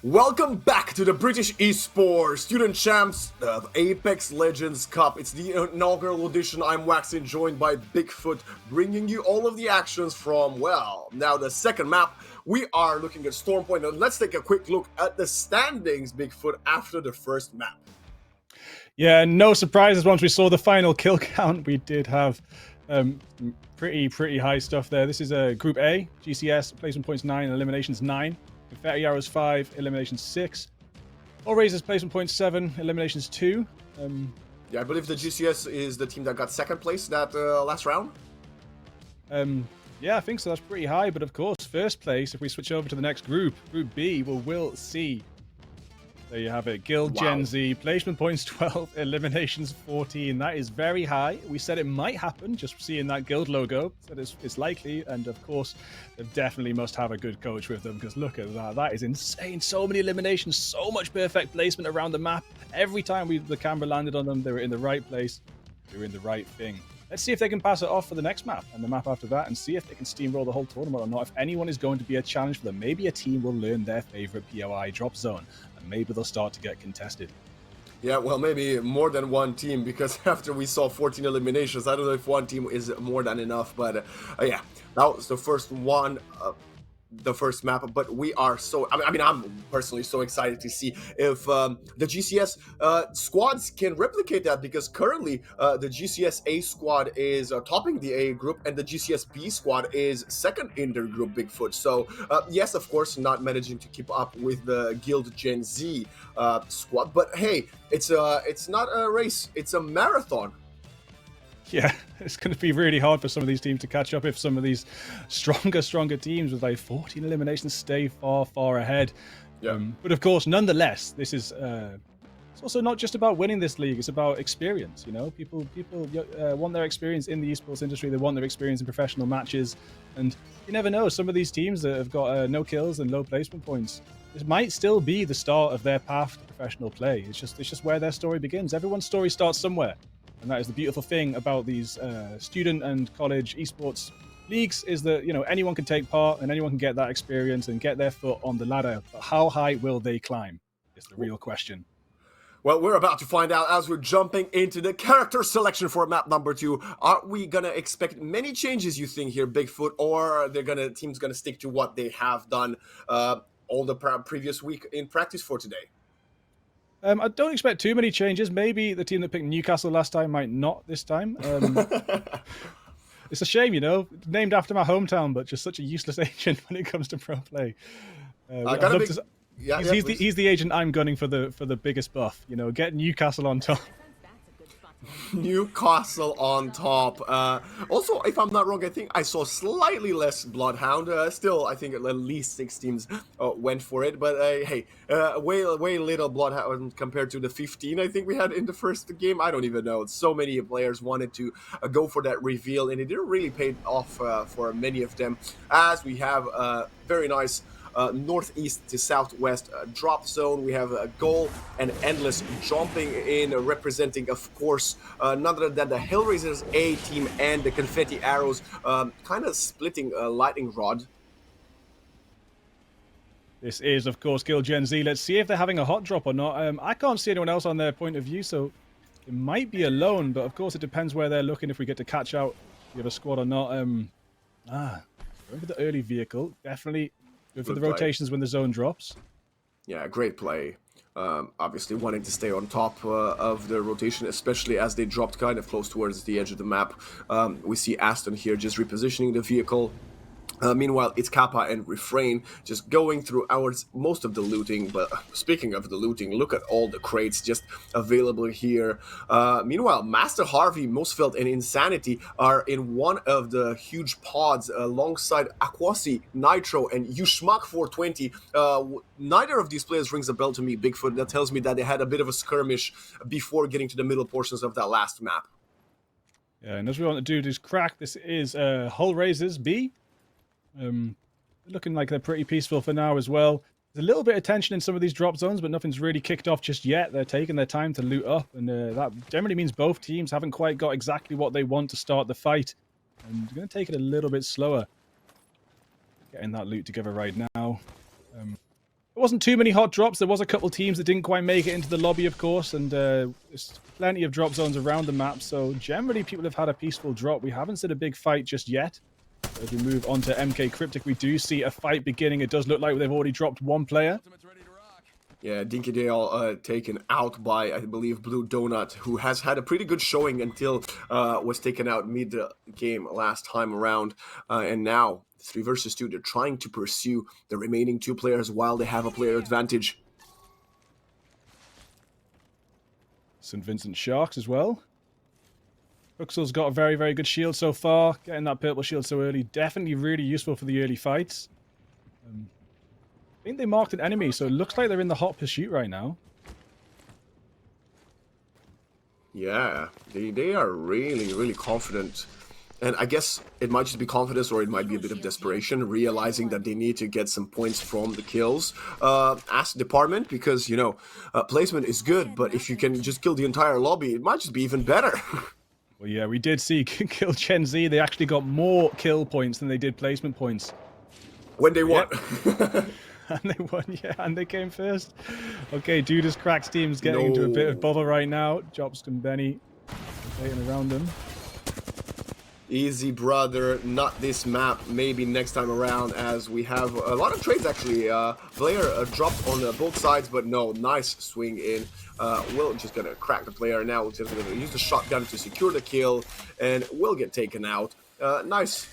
Welcome back to the British Esports Student Champs of Apex Legends Cup. It's the inaugural edition. I'm Waxing, joined by Bigfoot, bringing you all of the actions from, well, now the second map. We are looking at Stormpoint, and let's take a quick look at the standings, Bigfoot, after the first map. Yeah, no surprises once we saw the final kill count. We did have pretty high stuff there. This is Group A, GCS, placement points 9, eliminations 9. Confetti Arrows 5, eliminations 6. All Razors placement points 7, eliminations 2. Yeah, I believe the GCS is the team that got second place that last round. Yeah, I think so. That's pretty high. But of course, first place, if we switch over to the next group, Group B, we'll see. There you have it. Guild Gen Z, placement points 12, eliminations 14. That is very high. We said it might happen, just seeing that guild logo. Said it's likely, and of course, they definitely must have a good coach with them, because look at that. That is insane. So many eliminations, so much perfect placement around the map. Every time the camera landed on them, they were in the right place. They were in the right thing. Let's see if they can pass it off for the next map and the map after that, and see if they can steamroll the whole tournament or not. If anyone is going to be a challenge for them, maybe a team will learn their favorite POI drop zone, and maybe they'll start to get contested. Yeah, well, maybe more than one team, because after we saw 14 eliminations, I don't know if one team is more than enough, but yeah, that was the first one. The first map, but we are so, I mean, I'm personally so excited to see if the GCS squads can replicate that, because currently the GCS A squad is topping the A group, and the GCS B squad is second in their group, Bigfoot. So yes, of course, not managing to keep up with the Guild Gen Z squad, but hey, it's not a race, it's a marathon. Yeah, it's going to be really hard for some of these teams to catch up if some of these stronger teams with like 14 eliminations stay far ahead. Yeah. But of course, nonetheless, this is it's also not just about winning this league. It's about experience. You know, people want their experience in the esports industry. They want their experience in professional matches, and you never know. Some of these teams that have got no kills and low placement points, this might still be the start of their path to professional play. It's just where their story begins. Everyone's story starts somewhere. And that is the beautiful thing about these student and college esports leagues, is that, you know, anyone can take part and anyone can get that experience and get their foot on the ladder. But how high will they climb is the real question. Well, we're about to find out as we're jumping into the character selection for map number 2. Are we gonna expect many changes, you think, here, Bigfoot, or are teams gonna stick to what they have done all the previous week in practice for today? I don't expect too many changes. Maybe the team that picked Newcastle last time might not this time. It's a shame, you know, named after my hometown, but just such a useless agent when it comes to pro play. He's the agent I'm gunning for the biggest buff. You know, get Newcastle on top. Newcastle on top. Also, if I'm not wrong, I think I saw slightly less Bloodhound. Still, I think at least 6 teams went for it. But hey, way little Bloodhound compared to the 15 I think we had in the first game. I don't even know. So many players wanted to go for that reveal, and it didn't really pay off for many of them, as we have a very nice northeast to southwest drop zone. We have a goal and endless jumping in, representing, of course, none other than the Hellraisers A team and the Confetti Arrows, kind of splitting a lightning rod. This is, of course, Guild Gen Z. Let's see if they're having a hot drop or not. I can't see anyone else on their point of view, so it might be alone, but of course it depends where they're looking, if we get to catch out the other squad or not. Going for the early vehicle, definitely. Good for the rotations when the zone drops. Yeah, great play. Obviously wanting to stay on top of the rotation, especially as they dropped kind of close towards the edge of the map. We see Aston here just repositioning the vehicle. Meanwhile, it's Kappa and Refrain just going through most of the looting. But speaking of the looting, look at all the crates just available here. Meanwhile, Master Harvey, Mosfeld, and Insanity are in one of the huge pods alongside Aquasi, Nitro, and Yushmak 420. Neither of these players rings a bell to me, Bigfoot. That tells me that they had a bit of a skirmish before getting to the middle portions of that last map. Yeah, and as we want to do is crack. This is Hull Razors B. Looking like they're pretty peaceful for now as well. There's a little bit of tension in some of these drop zones, but nothing's really kicked off just yet. They're taking their time to loot up, and that generally means both teams haven't quite got exactly what they want to start the fight. And they're going to take it a little bit slower. Getting that loot together right now. There wasn't too many hot drops. There was a couple teams that didn't quite make it into the lobby, of course, and there's plenty of drop zones around the map. So generally, people have had a peaceful drop. We haven't seen a big fight just yet. As we move on to MK Cryptic, we do see a fight beginning. It does look like they've already dropped one player. Yeah, Dinky Dale taken out by, I believe, Blue Donut, who has had a pretty good showing until was taken out mid-game last time around. And now, 3 versus 2, they're trying to pursue the remaining 2 players while they have a player advantage. St. Vincent Sharks as well. Huxel's got a very, very good shield so far. Getting that purple shield so early, definitely really useful for the early fights. I think they marked an enemy, so it looks like they're in the hot pursuit right now. Yeah, they are really, really confident. And I guess it might just be confidence, or it might be a bit of desperation, realizing that they need to get some points from the kills as a department, because, you know, placement is good, but if you can just kill the entire lobby, it might just be even better. Well, yeah, we did see kill Gen Z. They actually got more kill points than they did placement points. When they won. Yep. And they won, yeah, and they came first. Okay, Judas Crack's team's getting into a bit of bother right now. Jobst and Benny rotating around them. Easy brother, not this map, maybe next time around, as we have a lot of trades actually. Player dropped on both sides, but no, nice swing in. Will just gonna crack the player now. We're just gonna use the shotgun to secure the kill, and will get taken out. Nice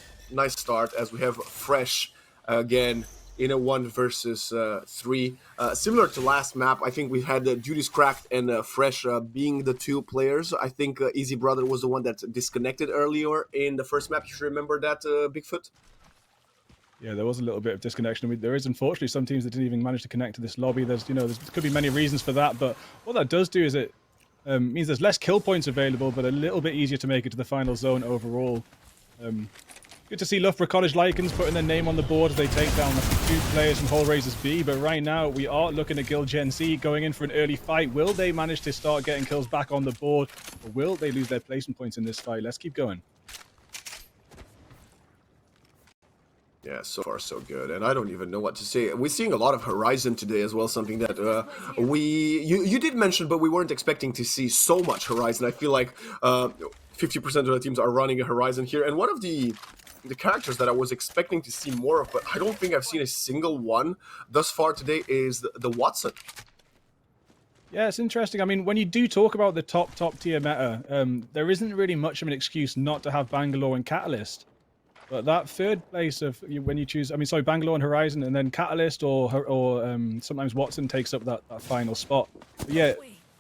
start as we have Fresh again in a 1 versus 3. Similar to last map, I think we had Judy's Cracked and Fresh being the 2 players. I think Easy Brother was the one that disconnected earlier in the first map. You remember that, Bigfoot? Yeah, there was a little bit of disconnection. There is, unfortunately, some teams that didn't even manage to connect to this lobby. There could be many reasons for that, but what that does do is it means there's less kill points available, but a little bit easier to make it to the final zone overall. Good to see Loughborough College Lycans putting their name on the board as they take down 2 players from Hull Raisers B, but right now we are looking at Guild Gen Z going in for an early fight. Will they manage to start getting kills back on the board, or will they lose their placement points in this fight? Let's keep going. Yeah, so far so good, and I don't even know what to say. We're seeing a lot of Horizon today as well, something that you did mention, but we weren't expecting to see so much Horizon. I feel like 50% of the teams are running a Horizon here, and one of the characters that I was expecting to see more of, but I don't think I've seen a single one thus far today, is the Watson. Yeah, it's interesting. I mean, when you do talk about the top tier meta, there isn't really much of an excuse not to have Bangalore and Catalyst. But that third place of when you choose, Bangalore and Horizon, and then Catalyst or sometimes Watson takes up that final spot. But yeah,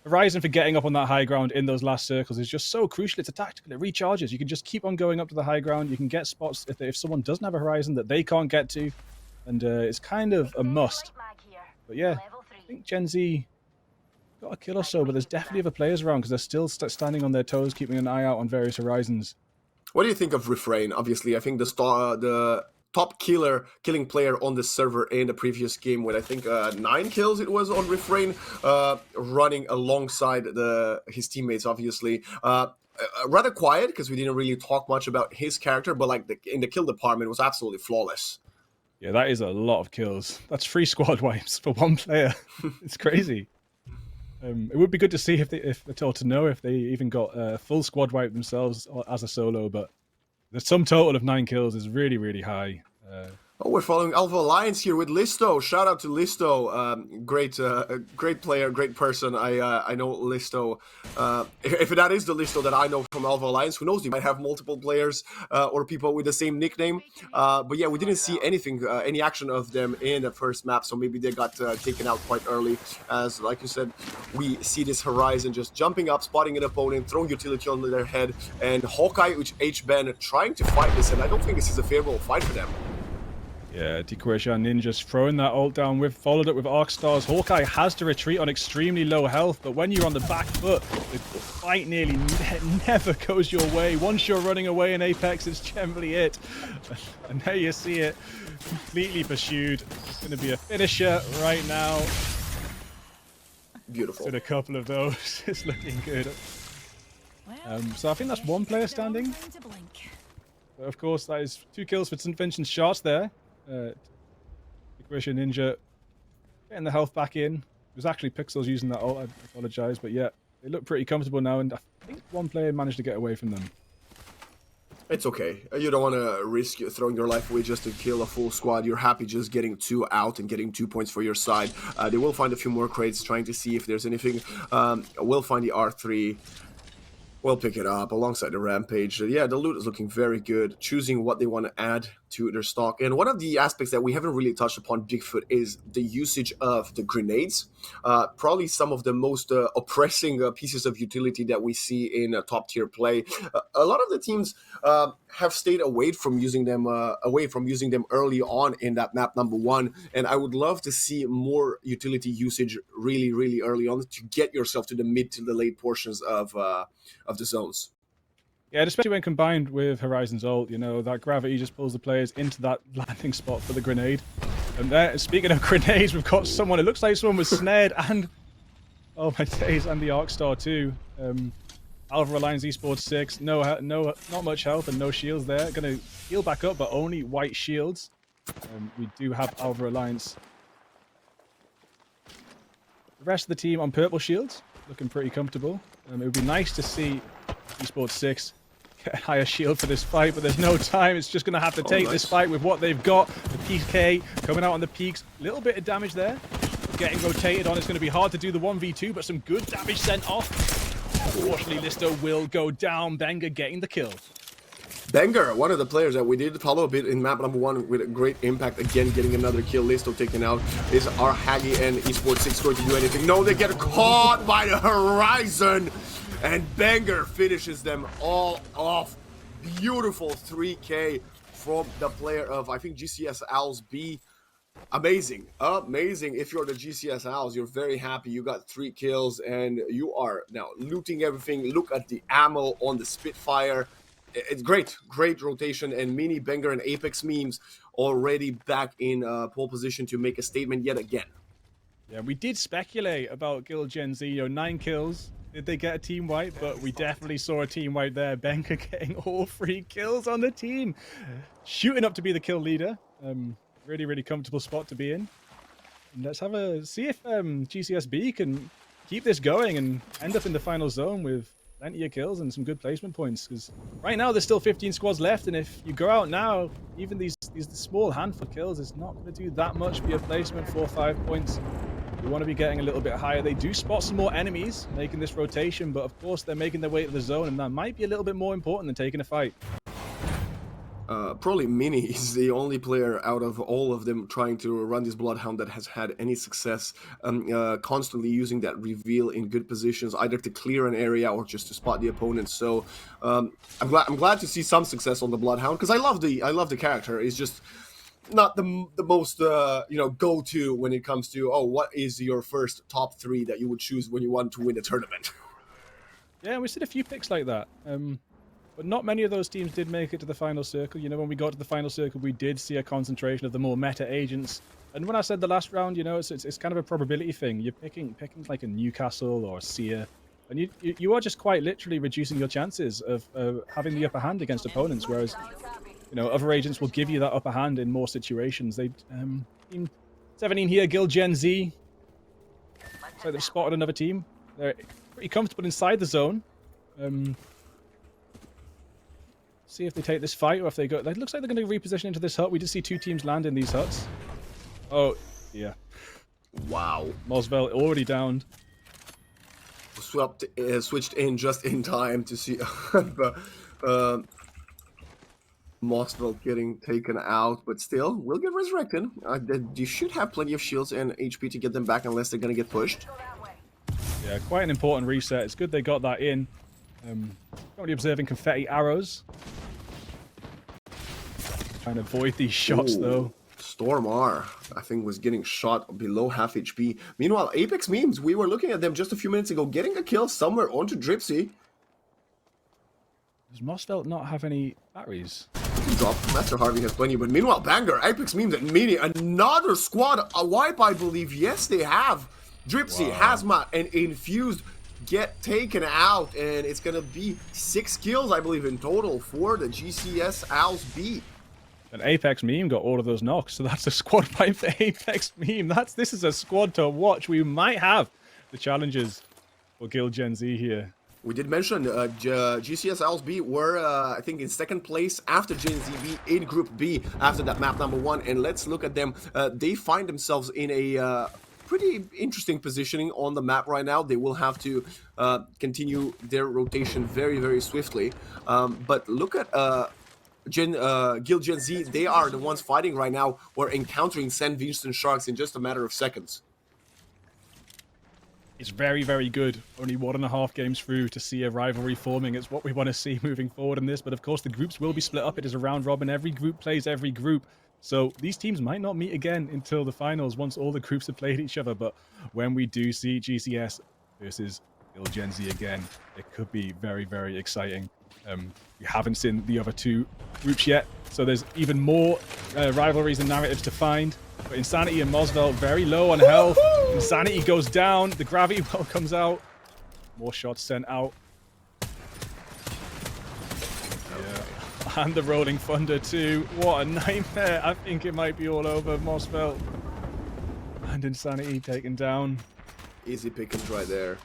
Horizon for getting up on that high ground in those last circles is just so crucial. It's a tactical. It recharges. You can just keep on going up to the high ground. You can get spots if someone doesn't have a Horizon that they can't get to. And it's kind of a must. But yeah, I think Gen Z got a kill or so, but there's definitely other players around because they're still standing on their toes, keeping an eye out on various Horizons. What do you think of Refrain? Obviously, I think the top killing player on the server in the previous game with, I think, 9 kills it was on Refrain, running alongside his teammates, obviously. Rather quiet, because we didn't really talk much about his character, but like in the kill department was absolutely flawless. Yeah, that is a lot of kills. That's 3 squad wipes for 1 player. It's crazy. It would be good to see if to know if they even got a full squad wipe themselves as a solo, but the sum total of 9 kills is really, really high. Oh, we're following Alpha Alliance here with Listo. Shout out to Listo. Great player, great person. I know Listo. If that is the Listo that I know from Alpha Alliance, who knows? He might have multiple players or people with the same nickname. But yeah, we didn't see any action of them in the first map, so maybe they got taken out quite early. As, like you said, we see this Horizon just jumping up, spotting an opponent, throwing utility on their head, and Hawkeye, which H-Ben trying to fight this, and I don't think this is a favorable fight for them. Yeah, Dequation Ninja's throwing that ult down followed up with Arc Stars. Hawkeye has to retreat on extremely low health, but when you're on the back foot, the fight nearly never goes your way. Once you're running away in Apex, it's generally it. And there you see it, completely pursued. It's going to be a finisher right now. Beautiful. Did a couple of those. It's looking good. So I think that's 1 player standing. But of course, that is 2 kills for St. Vincent's Sharks there. Dequation Ninja Getting the health back in. It was actually Pixels using that ult, I apologize, but yeah, they look pretty comfortable now, and I think one player managed to get away from them. It's okay. You don't want to risk throwing your life away just to kill a full squad. You're happy just getting 2 out and getting 2 points for your side. They will find a few more crates, trying to see if there's anything. We'll find the R3. We'll pick it up alongside the Rampage. Yeah, the loot is looking very good, choosing what they want to add to their stock. And one of the aspects that we haven't really touched upon, Bigfoot, is the usage of the grenades. Probably some of the most oppressing pieces of utility that we see in top-tier play. A lot of the teams have stayed away from using them early on in that map number 1. And I would love to see more utility usage really, really early on to get yourself to the mid to the late portions of the zones. Yeah, especially when combined with Horizon's ult, you know, that gravity just pulls the players into that landing spot for the grenade. And there, speaking of grenades, we've got someone, it looks like someone was snared and, oh my days, and the Arcstar too. Alpha Alliance Esports 6, not much health and no shields there. Gonna heal back up, but only white shields. We do have Alpha Alliance. The rest of the team on purple shields, looking pretty comfortable. It would be nice to see Esports 6 get a higher shield for this fight, but there's no time. It's just going to have to take this fight with what they've got. The PK coming out on the peaks. Little bit of damage there. Getting rotated on. It's going to be hard to do the 1v2, but some good damage sent off. Unfortunately, Listo will go down. Benga getting the kill. Benga, one of the players that we did follow a bit in map number 1 with a great impact, again getting another kill. Listo taken out. Is our Haggy and Esports 6 going to do anything? No, they get caught by the Horizon, and Benga finishes them all off. Beautiful 3K from the player of, I think, GCS Owls B. Amazing, amazing. If you're the GCS Owls, you're very happy. You got 3 kills, and you are now looting everything. Look at the ammo on the Spitfire. It's great rotation, and Mini, Benga, and Apex memes already back in pole position to make a statement yet again. Yeah, we did speculate about Guild Gen Z, 9 kills. Did they get a team wipe? But we definitely saw a team wipe there. Benga getting all 3 kills on the team. Shooting up to be the kill leader. Really, really comfortable spot to be in. And let's see if GCSB can keep this going and end up in the final zone with plenty of kills and some good placement points, because right now there's still 15 squads left, and if you go out now, even these small handful of kills is not going to do that much for your placement. 4 or 5 points. You want to be getting a little bit higher. They do spot some more enemies making this rotation, but of course they're making their way to the zone, and that might be a little bit more important than taking a fight. Probably Mini is the only player out of all of them trying to run this Bloodhound that has had any success, constantly using that reveal in good positions, either to clear an area or just to spot the opponent. So I'm glad to see some success on the Bloodhound, because I love the character. It's just not the most go-to when it comes to, oh, what is your first top 3 that you would choose when you want to win a tournament. Yeah, we seen a few picks like that. But not many of those teams did make it to the final circle. You know, when we got to the final circle, we did see a concentration of the more meta agents. And when I said the last round, it's kind of a probability thing. You're picking like a Newcastle or a Seer, and you are just quite literally reducing your chances of having the upper hand against opponents. Whereas, other agents will give you that upper hand in more situations. They, team 17 here, Guild Gen Z. So they've spotted another team. They're pretty comfortable inside the zone. See if they take this fight, or if they go. It looks like they're going to reposition into this hut. We did see 2 teams land in these huts. Oh, yeah. Wow. Mosvel already downed. Switched in just in time to see Mosvel getting taken out, but still, will get resurrected. You should have plenty of shields and HP to get them back unless they're going to get pushed. Yeah, quite an important reset. It's good they got that in. Currently observing confetti arrows. Trying to avoid these shots, though. Storm R, I think, was getting shot below half HP. Meanwhile, Apex memes, we were looking at them just a few minutes ago, getting a kill somewhere onto Dripsy. Does Mosfeld not have any batteries? Drop. Master Harvey has plenty, but meanwhile, Banger, Apex memes, and Mini, another squad, a wipe, I believe. Yes, they have. Dripsy, Hazmat, and Infused get taken out, and it's gonna be 6 kills, I believe, in total for the GCS Owls B. And Apex Meme got all of those knocks, so that's a squad fight for Apex Meme. This is a squad to watch. We might have the challenges for Guild Gen Z here. We did mention GCS LSB were, I think, in second place after Gen ZB in Group B after that map number 1. And let's look at them. They find themselves in a pretty interesting positioning on the map right now. They will have to continue their rotation very, very swiftly. But look at Guild Gen Z. They are the ones fighting right now. We're encountering St. Vincent Sharks in just a matter of seconds. It's very, very good. Only 1.5 games through to see a rivalry forming. It's what we want to see moving forward in this. But of course, the groups will be split up. It is a round robin. Every group plays every group. So these teams might not meet again until the finals once all the groups have played each other. But when we do see GCS versus Guild Gen Z again, it could be very, very exciting. We haven't seen the other 2 groups yet, so there's even more rivalries and narratives to find. But Insanity and Mosvelt very low on health. Insanity goes down, the gravity well comes out. More shots sent out. Yeah. And the Rolling Thunder too. What a nightmare. I think it might be all over. Mosvelt and Insanity taken down. Easy pickings right there.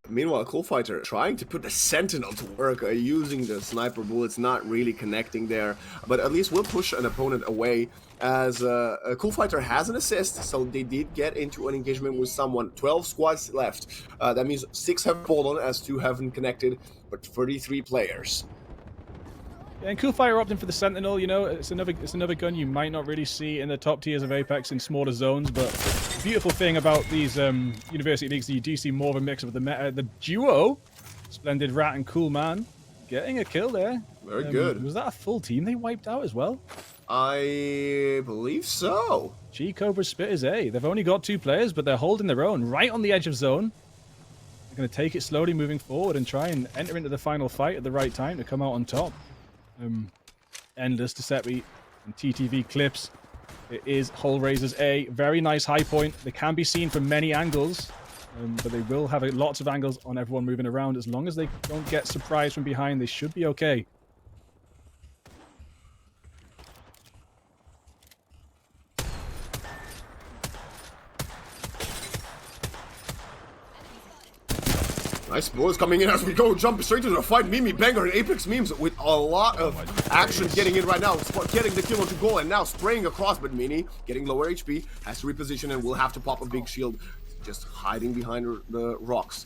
Meanwhile, Coolfighter trying to put the Sentinel to work using the sniper bullets, not really connecting there, but at least will push an opponent away as Coolfighter has an assist, so they did get into an engagement with someone. 12 squads left. That means 6 have fallen as 2 haven't connected, but 33 players. Yeah, and Coolfighter opting for the Sentinel, you know, it's another gun you might not really see in the top tiers of Apex in smaller zones, but the beautiful thing about these university leagues is you do see more of a mix of the meta. The duo, Splendid Rat and Cool Man, getting a kill there. Very good. Was that a full team they wiped out as well? I believe so. G Cobra Spitters A. They've only got 2 players, but they're holding their own right on the edge of zone. They're going to take it slowly moving forward and try and enter into the final fight at the right time to come out on top. Endless, Decepti, and TTV Clips. It is Hull Raisers A. Very nice high point. They can be seen from many angles, but they will have lots of angles on everyone moving around. As long as they don't get surprised from behind, they should be okay. Nice bullets coming in as we go. Jump straight to the fight. Mimi, Banger, and Apex Memes with a lot of action getting in right now. Getting the kill onto goal and now spraying across. But Mini, getting lower HP, has to reposition and will have to pop a big shield. Just hiding behind the rocks.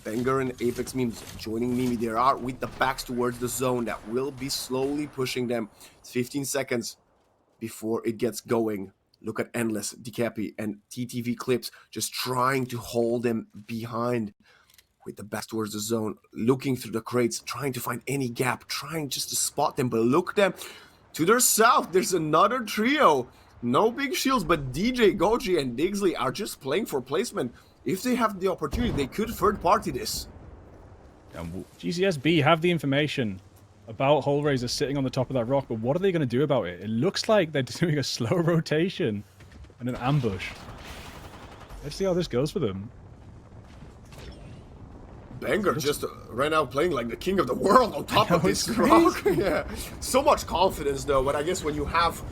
Banger and Apex Memes joining Mimi. They are with the backs towards the zone that will be slowly pushing them. It's 15 seconds before it gets going. Look at Endless, Decapi, and TTV Clips just trying to hold them behind. With the backs towards the zone, looking through the crates, trying to find any gap, trying just to spot them. But look them to their south. There's another trio. No big shields, but DJ, Goji, and Digsley are just playing for placement. If they have the opportunity, they could third party this. And GCSB have the information about Hull Raisers sitting on the top of that rock, but what are they going to do about it? It looks like they're doing a slow rotation and an ambush. Let's see how this goes for them. Banger just right now playing like the king of the world on top of this rock. Yeah, so much confidence though. But I guess when you have,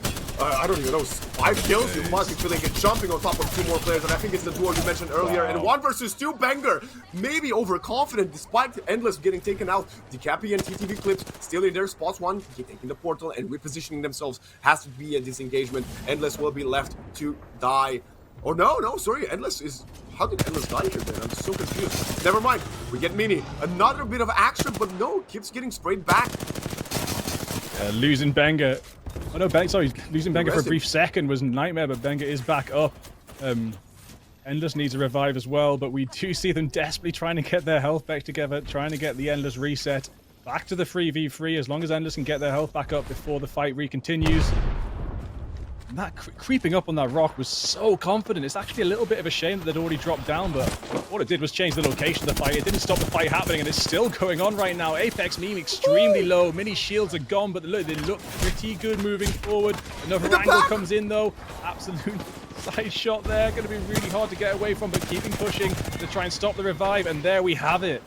I don't even know, 5 kills, you must be feeling it jumping on top of 2 more players. And I think it's the duo you mentioned earlier. And 1 versus 2, Banger maybe overconfident despite Endless getting taken out. Decapi and TTV Clips still in their spots. 1 taking the portal and repositioning themselves. Has to be a disengagement. Endless will be left to die. Oh no, sorry, Endless is... How did Endless die here then? I'm so confused. Never mind, we get Mini. Another bit of action, but no, keeps getting sprayed back. Losing Banger. Oh no, losing Banger for a brief second was a nightmare, but Banger is back up. Endless needs a revive as well, but we do see them desperately trying to get their health back together, trying to get the Endless reset. Back to the 3v3, as long as Endless can get their health back up before the fight recontinues. And that creeping up on that rock was so confident. It's actually a little bit of a shame that they'd already dropped down, but what it did was change the location of the fight. It didn't stop the fight happening, and it's still going on right now. Apex Meme extremely low. Mini shields are gone, but they look pretty good moving forward. Another angle comes in, though. Absolute side shot there. Going to be really hard to get away from, but keeping pushing to try and stop the revive, and there we have it.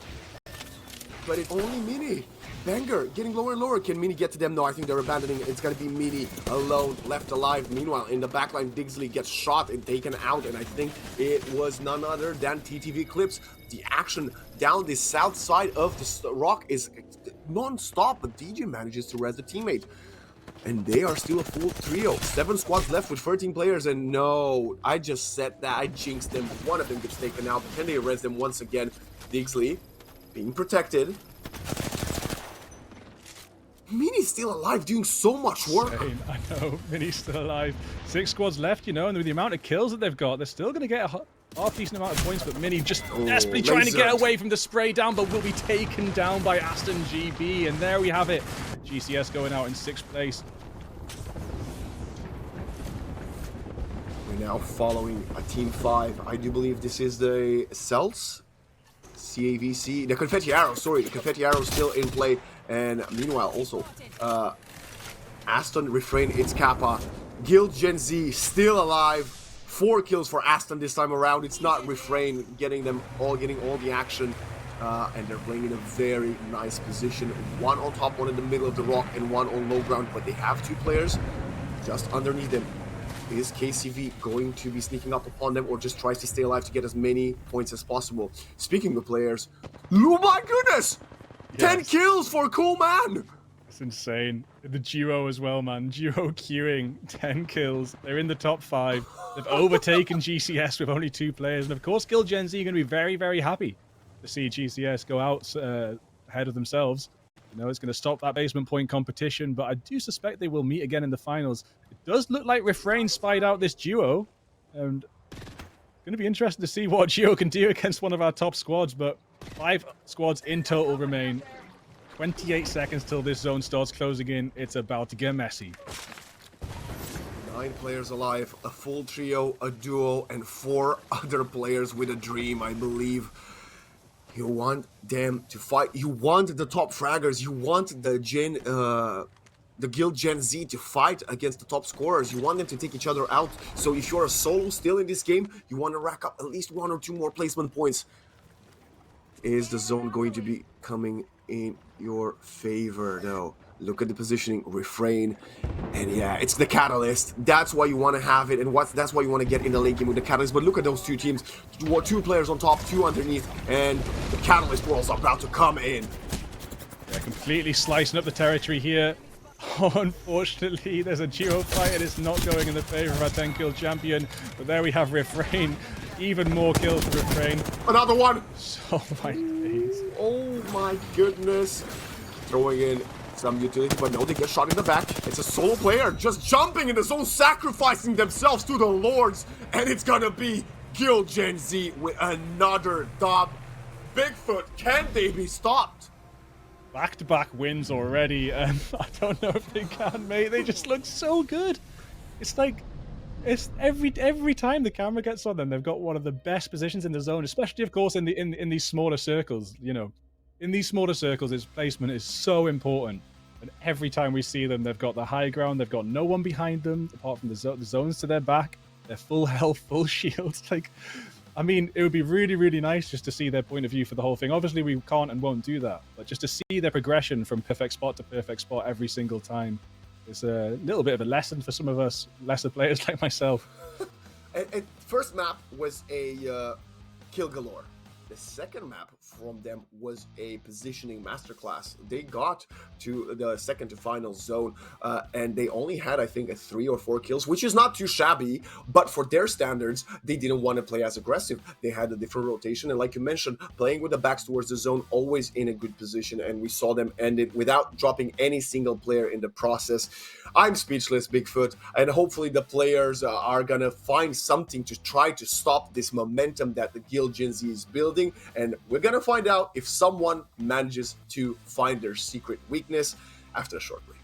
but it's only Mini. Banger getting lower and lower. Can Mini get to them? No, I think they're abandoning. It's going to be Mini alone, left alive. Meanwhile, in the backline, Digsley gets shot and taken out, and I think it was none other than TTV Clips. The action down the south side of the rock is non-stop, but DJ manages to res the teammate. And they are still a full trio. 7 squads left with 13 players, and no, I just said that. I jinxed them. One of them gets taken out, but can they res them once again? Digsley being protected. Mini's still alive, doing so much work. Insane. I know, Mini's still alive. 6 squads left, you know, and with the amount of kills that they've got, they're still going to get a half-decent amount of points, but Mini just desperately trying to get away from the spray down, but will be taken down by Aston GB, and there we have it. GCS going out in 6th place. We're now following a Team 5. I do believe this is the Celts. CAVC. The Confetti Arrow, sorry. The Confetti Arrow still in play. And meanwhile, also, Aston refrain its Kappa. Guild Gen Z still alive. 4 kills for Aston this time around. It's not refrain getting all the action. And they're playing in a very nice position. 1 on top, 1 in the middle of the rock, and 1 on low ground. But they have 2 players just underneath them. Is KCV going to be sneaking up upon them, or just tries to stay alive to get as many points as possible? Speaking of players, oh my goodness! Yes. 10 kills for Cool Man! It's insane. The duo as well, man. Duo queuing, 10 kills. They're in the top 5. They've overtaken GCS with only 2 players. And of course, Guild Gen Z are going to be very, very happy to see GCS go out ahead of themselves. You know, it's going to stop that basement point competition, but I do suspect they will meet again in the finals. It does look like Refrain spied out this duo, and it's going to be interesting to see what duo can do against one of our top squads, but 5 squads in total remain. 28 seconds till this zone starts closing in. It's about to get messy. 9 players alive, a full trio, a duo, and 4 other players with a dream, I believe. You want them to fight. You want the top fraggers. You want the Guild Gen Z to fight against the top scorers. You want them to take each other out. So if you're a solo still in this game, you want to rack up at least 1 or 2 more placement points. Is the zone going to be coming in your favor? No. Look at the positioning, refrain, and yeah, it's the Catalyst. That's why you want to have it, and that's why you want to get in the late game with the Catalyst. But look at those 2 teams, 2 players on top, 2 underneath, and the Catalyst World's about to come in. Yeah, completely slicing up the territory here. Unfortunately, there's a duo fight, and it's not going in the favor of our 10-kill champion. But there we have Refrain. Even more kills for Refrain. Another one! Oh my days. Oh my goodness. Throwing in some utility, but no, they get shot in the back. It's a solo player just jumping in the zone, sacrificing themselves to the Lords, and it's gonna be Guild Gen Z with another dub. Bigfoot, can they be stopped? Back-to-back wins already, and I don't know if they can, mate. They just look so good. It's like, it's every time the camera gets on them, they've got one of the best positions in the zone, especially, of course, in these smaller circles, you know. In these smaller circles, its placement is so important. And every time we see them, they've got the high ground. They've got no one behind them, apart from the zones to their back. They're full health, full shields. Like, I mean, it would be really, really nice just to see their point of view for the whole thing. Obviously, we can't and won't do that. But just to see their progression from perfect spot to perfect spot every single time is a little bit of a lesson for some of us lesser players like myself. And first map was a kill galore. The second map from them was a positioning masterclass. They got to the second to final zone, and they only had, I think, 3 or 4 kills, which is not too shabby, but for their standards, they didn't want to play as aggressive. They had a different rotation, and like you mentioned, playing with the backs towards the zone, always in a good position, and we saw them end it without dropping any single player in the process. I'm speechless, Bigfoot, and hopefully the players are gonna find something to try to stop this momentum that the Guild Gen Z is building, and we're gonna find out if someone manages to find their secret weakness after a short break.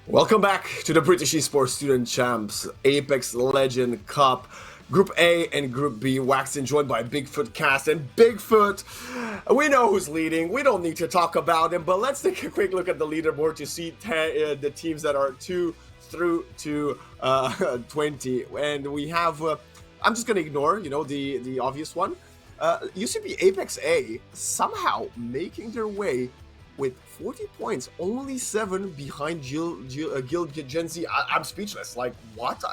Welcome back to the British Esports Student Champs Apex Legend Cup. Group A and Group B, Waxton joined by Bigfoot Cast. And Bigfoot, we know who's leading. We don't need to talk about him, but let's take a quick look at the leaderboard to see the teams that are 2 through to 20. And we have, I'm just going to ignore, the obvious one. UCB Apex A somehow making their way with 40 points, only 7 behind Guild Gen Z. I'm speechless. Like, what?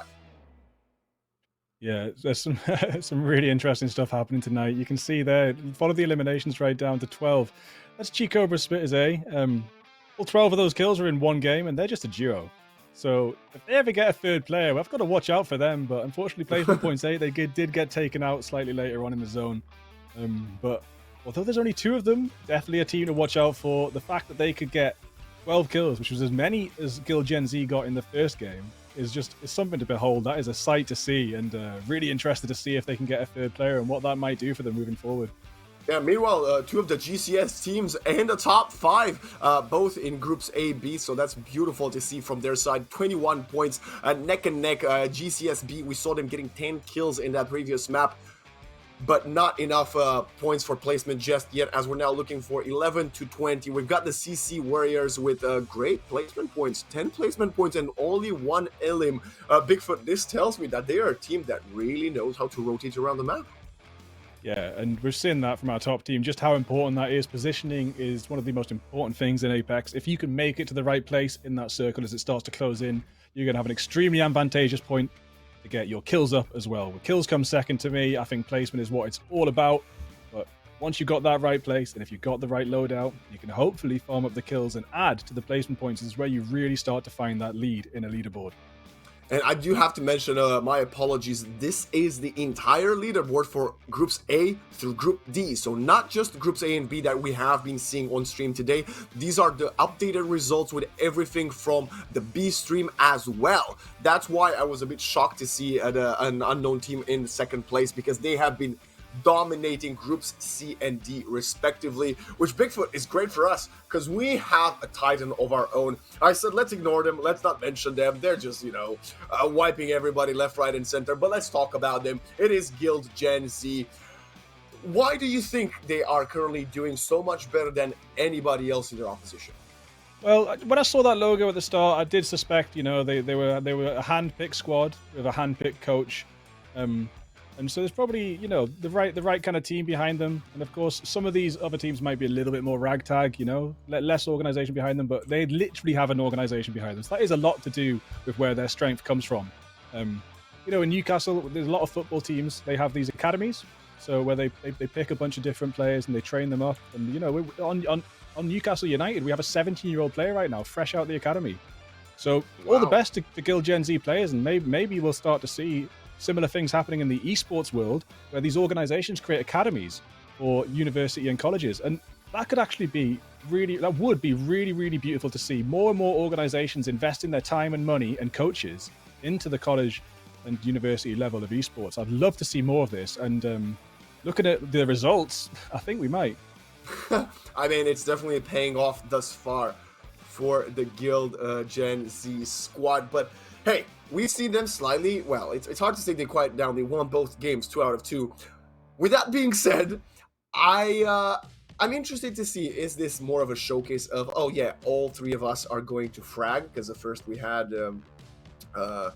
Yeah, there's some some really interesting stuff happening tonight. You can see there, follow the eliminations right down to 12. That's Chicobra Spitters A. All 12 of those kills are in one game, and they're just a duo. So if they ever get a third player, I've got to watch out for them. But unfortunately, placement points 8, they did get taken out slightly later on in the zone. But although there's only 2 of them, definitely a team to watch out for. The fact that they could get 12 kills, which was as many as Guild Gen Z got in the first game, is something to behold. That is a sight to see, and really interested to see if they can get a third player and what that might do for them moving forward. Yeah, meanwhile, 2 of the GCS teams and the top 5, both in groups A, B, so that's beautiful to see from their side. 21 points, neck and neck. GCS B, we saw them getting 10 kills in that previous map, but not enough points for placement just yet, as we're now looking for 11 to 20. We've got the CC Warriors with great placement points, 10 placement points and only 1 elim. Bigfoot, this tells me that they are a team that really knows how to rotate around the map. Yeah, and we've seen that from our top team, just how important that is. Positioning is one of the most important things in Apex. If you can make it to the right place in that circle as it starts to close in, you're going to have an extremely advantageous point to get your kills up as well. Kills come second to me. I think placement is what it's all about. But once you've got that right place, and if you've got the right loadout, you can hopefully farm up the kills and add to the placement points. This is where you really start to find that lead in a leaderboard. And I do have to mention, my apologies, this is the entire leaderboard for Groups A through Group D. So not just Groups A and B that we have been seeing on stream today. These are the updated results with everything from the B stream as well. That's why I was a bit shocked to see an unknown team in second place, because they have been dominating groups C and D respectively, which Bigfoot is great for us because we have a titan of our own. I said let's ignore them, let's not mention them, they're just wiping everybody left, right and center, but let's talk about them. It is Guild Gen Z. Why do you think they are currently doing so much better than anybody else in their opposition? Well, when I saw that logo at the start, I did suspect, they were a hand-picked squad with a hand-picked coach. And so there's probably, the right kind of team behind them. And of course, some of these other teams might be a little bit more ragtag, less organization behind them, but they literally have an organization behind them. So that is a lot to do with where their strength comes from. In Newcastle, there's a lot of football teams. They have these academies, so where they pick a bunch of different players and they train them up. And, on Newcastle United, we have a 17-year-old player right now, fresh out the academy. So all the best to Guild Gen Z players, and maybe we'll start to see similar things happening in the esports world, where these organizations create academies for university and colleges. And that would be really, really beautiful to see. More and more organizations investing their time and money and coaches into the college and university level of esports. I'd love to see more of this. And looking at the results, I think we might. I mean, it's definitely paying off thus far for the Guild Gen Z squad. But hey, we see them slightly, well, it's hard to say they quiet down. They won both games, 2 out of 2. With that being said, I'm interested to see, is this more of a showcase of, oh yeah, all 3 of us are going to frag? Because at first we had, I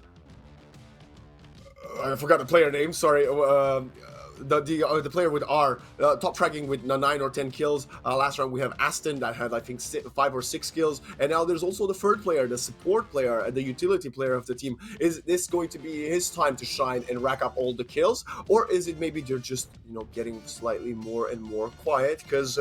forgot the player name, sorry, the player with R, top fragging with 9 or 10 kills. Last round we have Aston that had, I think, 5 or 6 kills. And now there's also the third player, the support player, the utility player of the team. Is this going to be his time to shine and rack up all the kills? Or is it maybe they're just, getting slightly more and more quiet? Because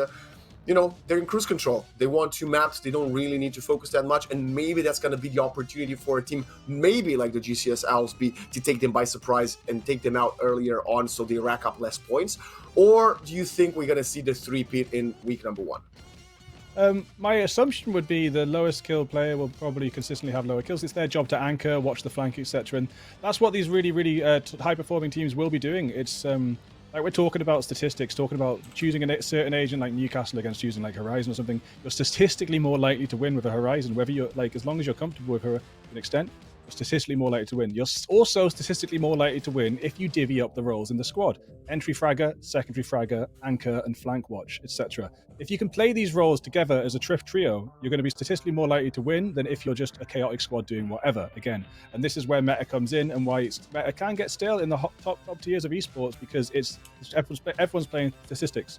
they're in cruise control. They want 2 maps. They don't really need to focus that much. And maybe that's going to be the opportunity for a team, maybe like the GCS Owls be, to take them by surprise and take them out earlier on so they rack up less points. Or do you think we're going to see the 3-peat in week number 1? My assumption would be the lowest kill player will probably consistently have lower kills. It's their job to anchor, watch the flank, etc. And that's what these really, really high-performing teams will be doing. It's like we're talking about statistics, talking about choosing a certain agent like Newcastle against choosing like Horizon or something, you're statistically more likely to win with a Horizon, whether you're like, as long as you're comfortable with her to an extent, you're statistically more likely to win. You're also statistically more likely to win if you divvy up the roles in the squad. Entry fragger, secondary fragger, anchor, and flank watch, etc. If you can play these roles together as a trio, you're going to be statistically more likely to win than if you're just a chaotic squad doing whatever, again. And this is where meta comes in and why meta can get stale in the top tiers of esports, because everyone's playing statistics.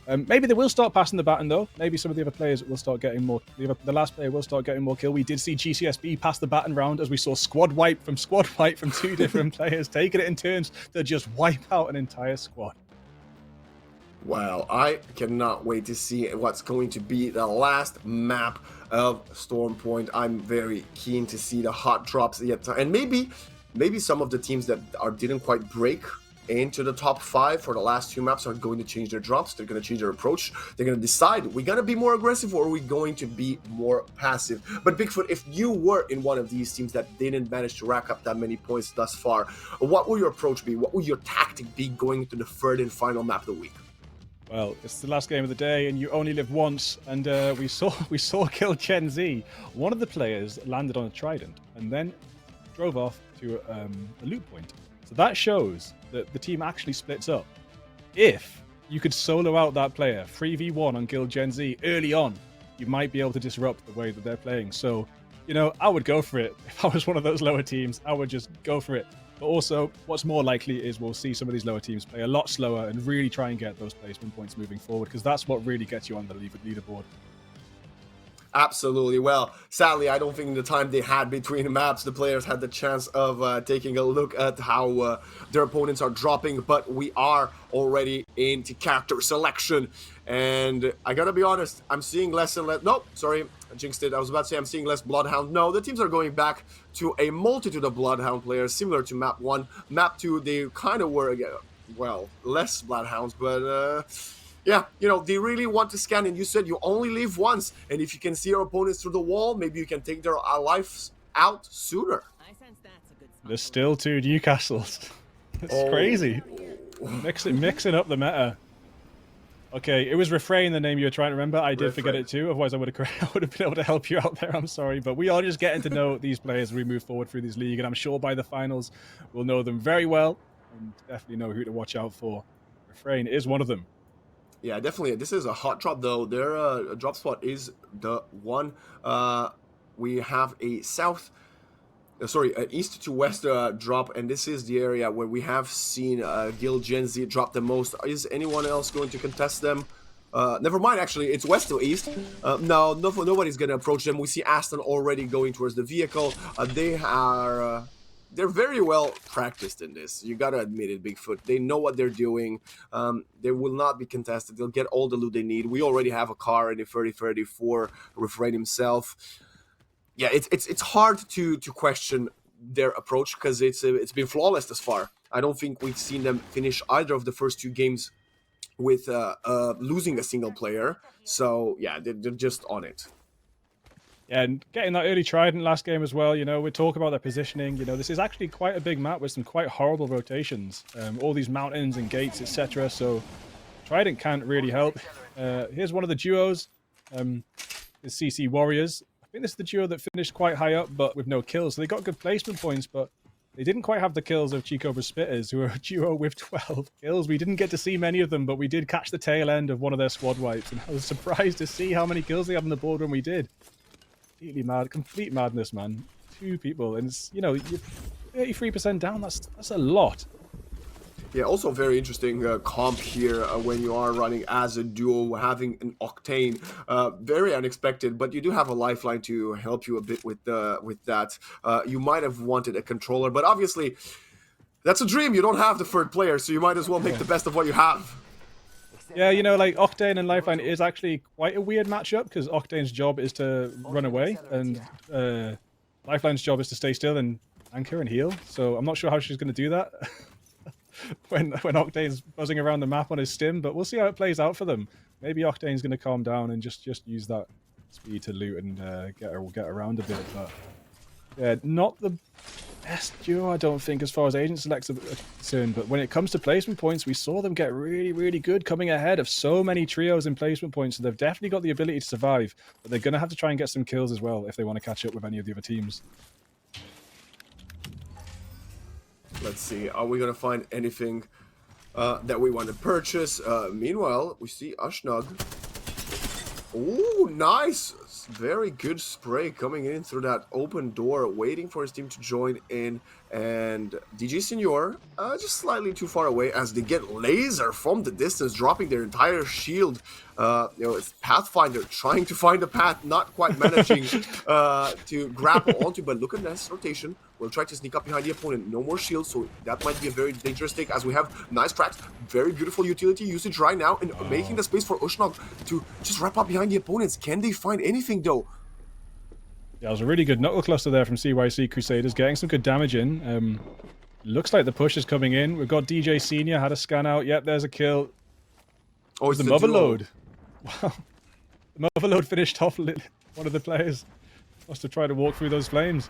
Maybe they will start passing the baton though. Maybe some of the other players will start getting more. The last player will start getting more kill. We did see GCSB pass the baton round as we saw squad wipe from two different players, taking it in turns to just wipe out an entire squad. Wow, I cannot wait to see what's going to be the last map of Storm Point. I'm very keen to see the hot drops yet, and maybe some of the teams that didn't quite break into the top 5 for the last 2 maps are going to change their drops. They're going to change their approach. They're going to decide, we're going to be more aggressive or are we going to be more passive? But Bigfoot, if you were in one of these teams that didn't manage to rack up that many points thus far, what will your approach be? What will your tactic be going into the third and final map of the week? Well, it's the last game of the day, and you only live once. And we saw kill Gen Z. One of the players landed on a trident and then drove off to a loot point. So that shows that the team actually splits up. If you could solo out that player 3v1 on Guild Gen Z early on, you might be able to disrupt the way that they're playing. So, you know, I would go for it. If I was one of those lower teams, I would just go for it. But also, what's more likely is we'll see some of these lower teams play a lot slower and really try and get those placement points moving forward, because that's what really gets you on the leaderboard. Absolutely. Well, sadly, I don't think in the time they had between maps, the players had the chance of taking a look at how their opponents are dropping, but we are already into character selection. And I gotta be honest, I'm seeing less and less. Nope, sorry, I jinxed it. I was about to say I'm seeing less Bloodhound. No, the teams are going back to a multitude of Bloodhound players, similar to map 1. Map 2, they kind of were, well, less Bloodhounds, but yeah, you know, they really want to scan, and you said you only live once, and if you can see your opponents through the wall, maybe you can take their lives out sooner. There's still 2 Newcastles. It's crazy. Mixing up the meta. Okay, it was Refrain, the name you were trying to remember. I did forget it too, otherwise I would have been able to help you out there. I'm sorry, but we are just getting to know these players as we move forward through this league, and I'm sure by the finals we'll know them very well and definitely know who to watch out for. Refrain is one of them. Yeah, definitely. This is a hot drop, though. Their drop spot is the one. We have a east to west drop, and this is the area where we have seen Guild Gen Z drop the most. Is anyone else going to contest them? Never mind, actually, it's west to east. No, nobody's going to approach them. We see Aston already going towards the vehicle. They're very well practiced in this. You gotta admit it, Bigfoot. They know what they're doing. They will not be contested. They'll get all the loot they need. We already have a car in the 30-30 for Refrain himself. Yeah, it's hard to question their approach because it's been flawless thus far. I don't think we've seen them finish either of the first 2 games with losing a single player. So yeah, they're just on it. And getting that early trident last game as well, you know, we talk about their positioning. You know, this is actually quite a big map with some quite horrible rotations. All these mountains and gates, etc. So trident can't really help. Here's one of the duos. The CC Warriors. I think this is the duo that finished quite high up, but with no kills. So they got good placement points, but they didn't quite have the kills of Chicobra's Spitters, who are a duo with 12 kills. We didn't get to see many of them, but we did catch the tail end of one of their squad wipes. And I was surprised to see how many kills they have on the board when we did. Complete madness, man. 2 people, and it's, you know, you're 33% down. That's a lot. Yeah, also very interesting comp here when you are running as a duo, having an Octane. Very unexpected, but you do have a lifeline to help you a bit with that. You might have wanted a controller, but obviously that's a dream. You don't have the 3rd player, so you might as well make the best of what you have. Yeah, you know, like Octane and Lifeline is actually quite a weird matchup because Octane's job is to run away and Lifeline's job is to stay still and anchor and heal. So I'm not sure how she's going to do that when Octane's buzzing around the map on his stim, but we'll see how it plays out for them. Maybe Octane's going to calm down and just use that speed to loot and get around a bit. But yeah, not the best duo, I don't think, as far as agent selects are concerned. But when it comes to placement points, we saw them get really, really good, coming ahead of so many trios in placement points. So they've definitely got the ability to survive. But they're going to have to try and get some kills as well if they want to catch up with any of the other teams. Let's see. Are we going to find anything that we want to purchase? Meanwhile, we see Ashnag. Oh, nice. Very good spray coming in through that open door, waiting for his team to join in. And DJ Senior just slightly too far away as they get laser from the distance, dropping their entire shield. It's Pathfinder trying to find a path, not quite managing to grapple onto. But look at this rotation. We'll try to sneak up behind the opponent. No more shields, so that might be a very dangerous take as we have nice cracks. Very beautiful utility usage right now and making the space for Ushnog to just wrap up behind the opponents. Can they find anything though? Yeah, it was a really good knuckle cluster there from CYC Crusaders, getting some good damage in. Looks like the push is coming in. We've got DJ Senior, had a scan out. Yep, there's a kill. Oh, it's the Motherload. Wow. The Motherload finished off one of the players. Must have tried to walk through those flames.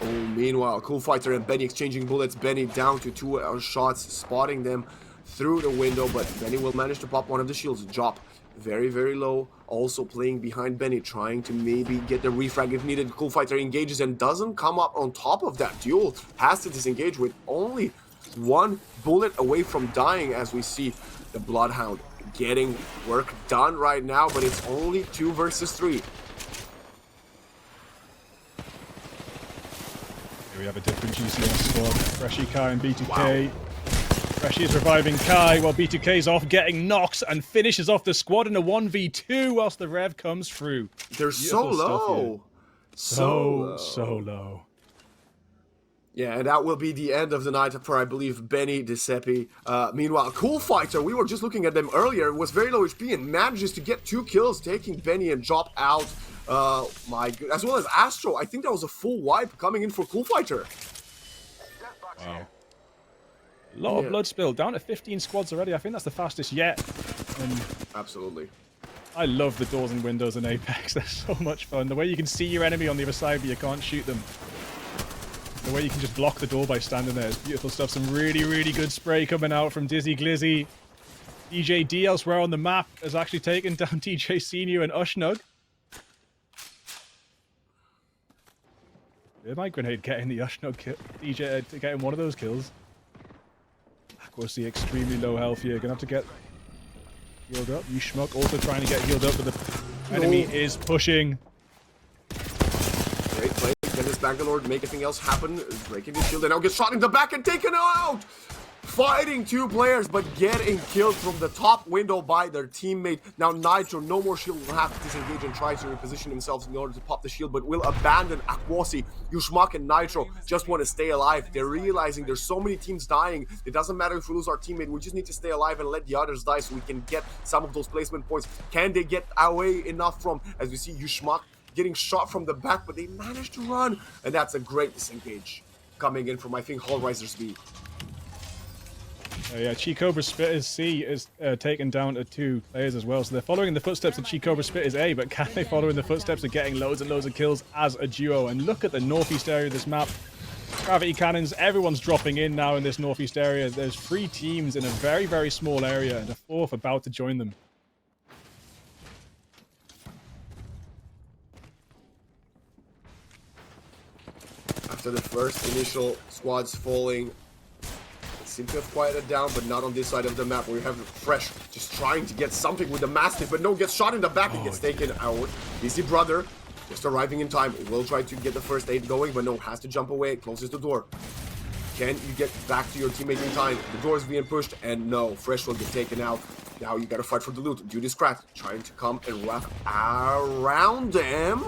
Oh, meanwhile, Cool Fighter and Benny exchanging bullets. Benny down to 2 shots, spotting them through the window, but Benny will manage to pop one of the shields. Drop very, very low. Also playing behind Benny, trying to maybe get the refrag if needed. Cool Fighter engages and doesn't come up on top of that duel. Has to disengage with only 1 bullet away from dying as we see the Bloodhound getting work done right now, but it's only 2 versus 3. Here we have a different GCS squad. Freshy, Kai, and B2K. Wow. Freshy is reviving Kai while B2K's off getting knocks and finishes off the squad in a 1v2 whilst the Rev comes through. They're so low. So low. Yeah, and that will be the end of the night for, I believe, Benny, Giuseppe. Meanwhile, Cool Fighter, we were just looking at them earlier, was very low HP and manages to get 2 kills, taking Benny and Drop out. My good, as well as Astro. I think that was a full wipe coming in for Cool Fighter. Wow. A lot of blood spill, down to 15 squads already. I think that's the fastest yet. Absolutely. I love the doors and windows in Apex. They're so much fun. The way you can see your enemy on the other side, but you can't shoot them. The way you can just block the door by standing there is beautiful stuff. Some really, really good spray coming out from Dizzy Glizzy. DJ D elsewhere on the map has actually taken down DJ Senior and Ushnug. Did my grenade getting the Ushnug kill? DJ getting one of those kills. Aquasi extremely low health here. Gonna have to get healed up. You schmuck also trying to get healed up, but the enemy is pushing. Great play. Get this Bangalore to make anything else happen. Breaking the shield and now gets shot in the back and taken out! Fighting 2 players, but getting killed from the top window by their teammate. Now Nitro, no more shield, will have to disengage and try to reposition themselves in order to pop the shield, but will abandon Aquasi. Yushmak and Nitro just want to stay alive. They're realizing there's so many teams dying. It doesn't matter if we lose our teammate, we just need to stay alive and let the others die so we can get some of those placement points. Can they get away enough from, as we see Yushmak getting shot from the back, but they managed to run, and that's a great disengage coming in from, I think, Hall Risers B. Yeah, Chi-Cobra Spitters C is taken down to 2 players as well, so they're following in the footsteps of Chi-Cobra Spitters A, but can they follow in the footsteps of getting loads and loads of kills as a duo? And look at the northeast area of this map. Gravity cannons, everyone's dropping in now in this northeast area. There's 3 teams in a very, very small area, and a 4th about to join them. After the first initial squads falling, seem to have quieted down, but not on this side of the map where you have Fresh just trying to get something with the Mastiff, but no, gets shot in the back and gets taken out. Easy Brother just arriving in time. Will try to get the first aid going, but no, has to jump away, closes the door. Can you get back to your teammate in time? The door is being pushed, and no, Fresh will get taken out. Now you gotta fight for the loot. Judy's cracked, trying to come and wrap around them.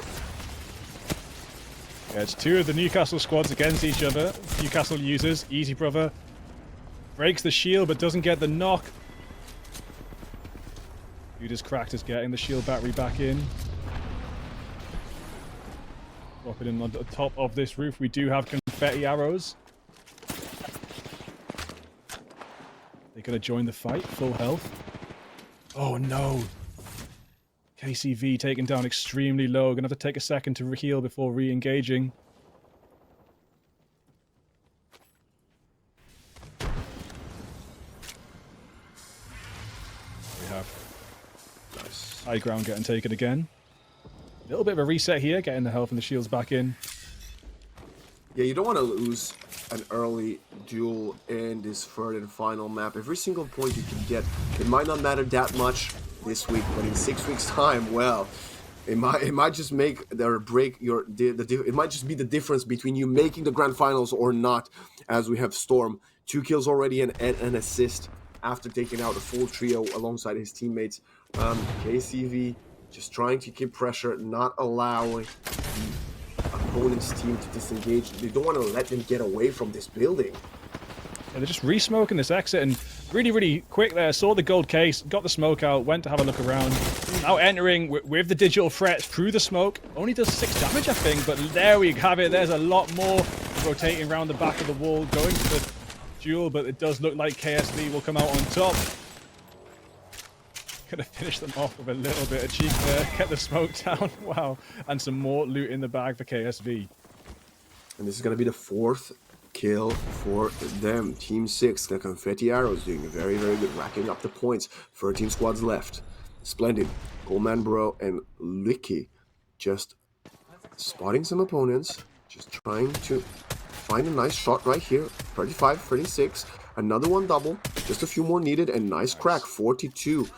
Yeah, it's 2 of the Newcastle squads against each other. Newcastle users, Easy Brother breaks the shield but doesn't get the knock. Judas Cracked is getting the shield battery back in. Drop it in on the top of this roof. We do have confetti arrows. They're going to join the fight, full health. Oh no! KCV taken down extremely low. Going to have to take a second to heal before re-engaging. High ground getting taken again. A little bit of a reset here, getting the health and the shields back in. Yeah, you don't want to lose an early duel in this third and final map. Every single point you can get, it might not matter that much this week, but in 6 weeks' time, well, it might just make or break your it might just be the difference between you making the grand finals or not. As we have Storm, 2 kills already and an assist after taking out a full trio alongside his teammates. KCV just trying to keep pressure, not allowing the opponent's team to disengage. They don't want to let them get away from this building. Yeah, they're just re-smoking this exit, and really quick there. Saw the gold case, got the smoke out, went to have a look around. Now entering with the digital threat through the smoke. Only does 6 damage, I think, but there we have it. There's a lot more rotating around the back of the wall, going for the duel, but it does look like KSV will come out on top. Gonna finish them off with a little bit of cheek there, get the smoke down. Wow, and some more loot in the bag for KSV. And this is gonna be the 4th kill for them. Team 6, the Confetti Arrows doing very good, racking up the points. 13 squads left. Splendid. Goldman Bro and Licky just spotting some opponents, just trying to find a nice shot right here. 35, 36, another one double, just a few more needed, and nice crack. 42.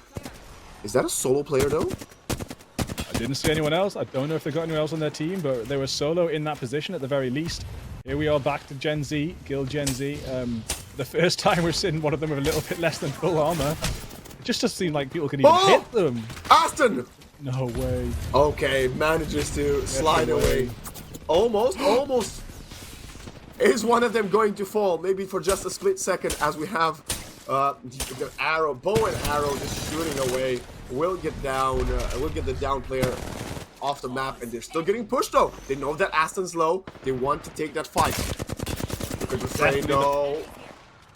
Is that a solo player though? I didn't see anyone else. I don't know if they got anyone else on their team, but they were solo in that position at the very least. Here we are back to Gen Z, Guild Gen Z. The first time we've seen one of them with a little bit less than full armor. It just doesn't seem like people can even hit them. Aston! No way. Okay, manages to slide away. Almost. Is one of them going to fall? Maybe for just a split second, as we have the arrow, bow and arrow just shooting away. Will get down, will get the down player off the map, and they're still getting pushed though. They know that Aston's low. They want to take that fight. Because we're saying no.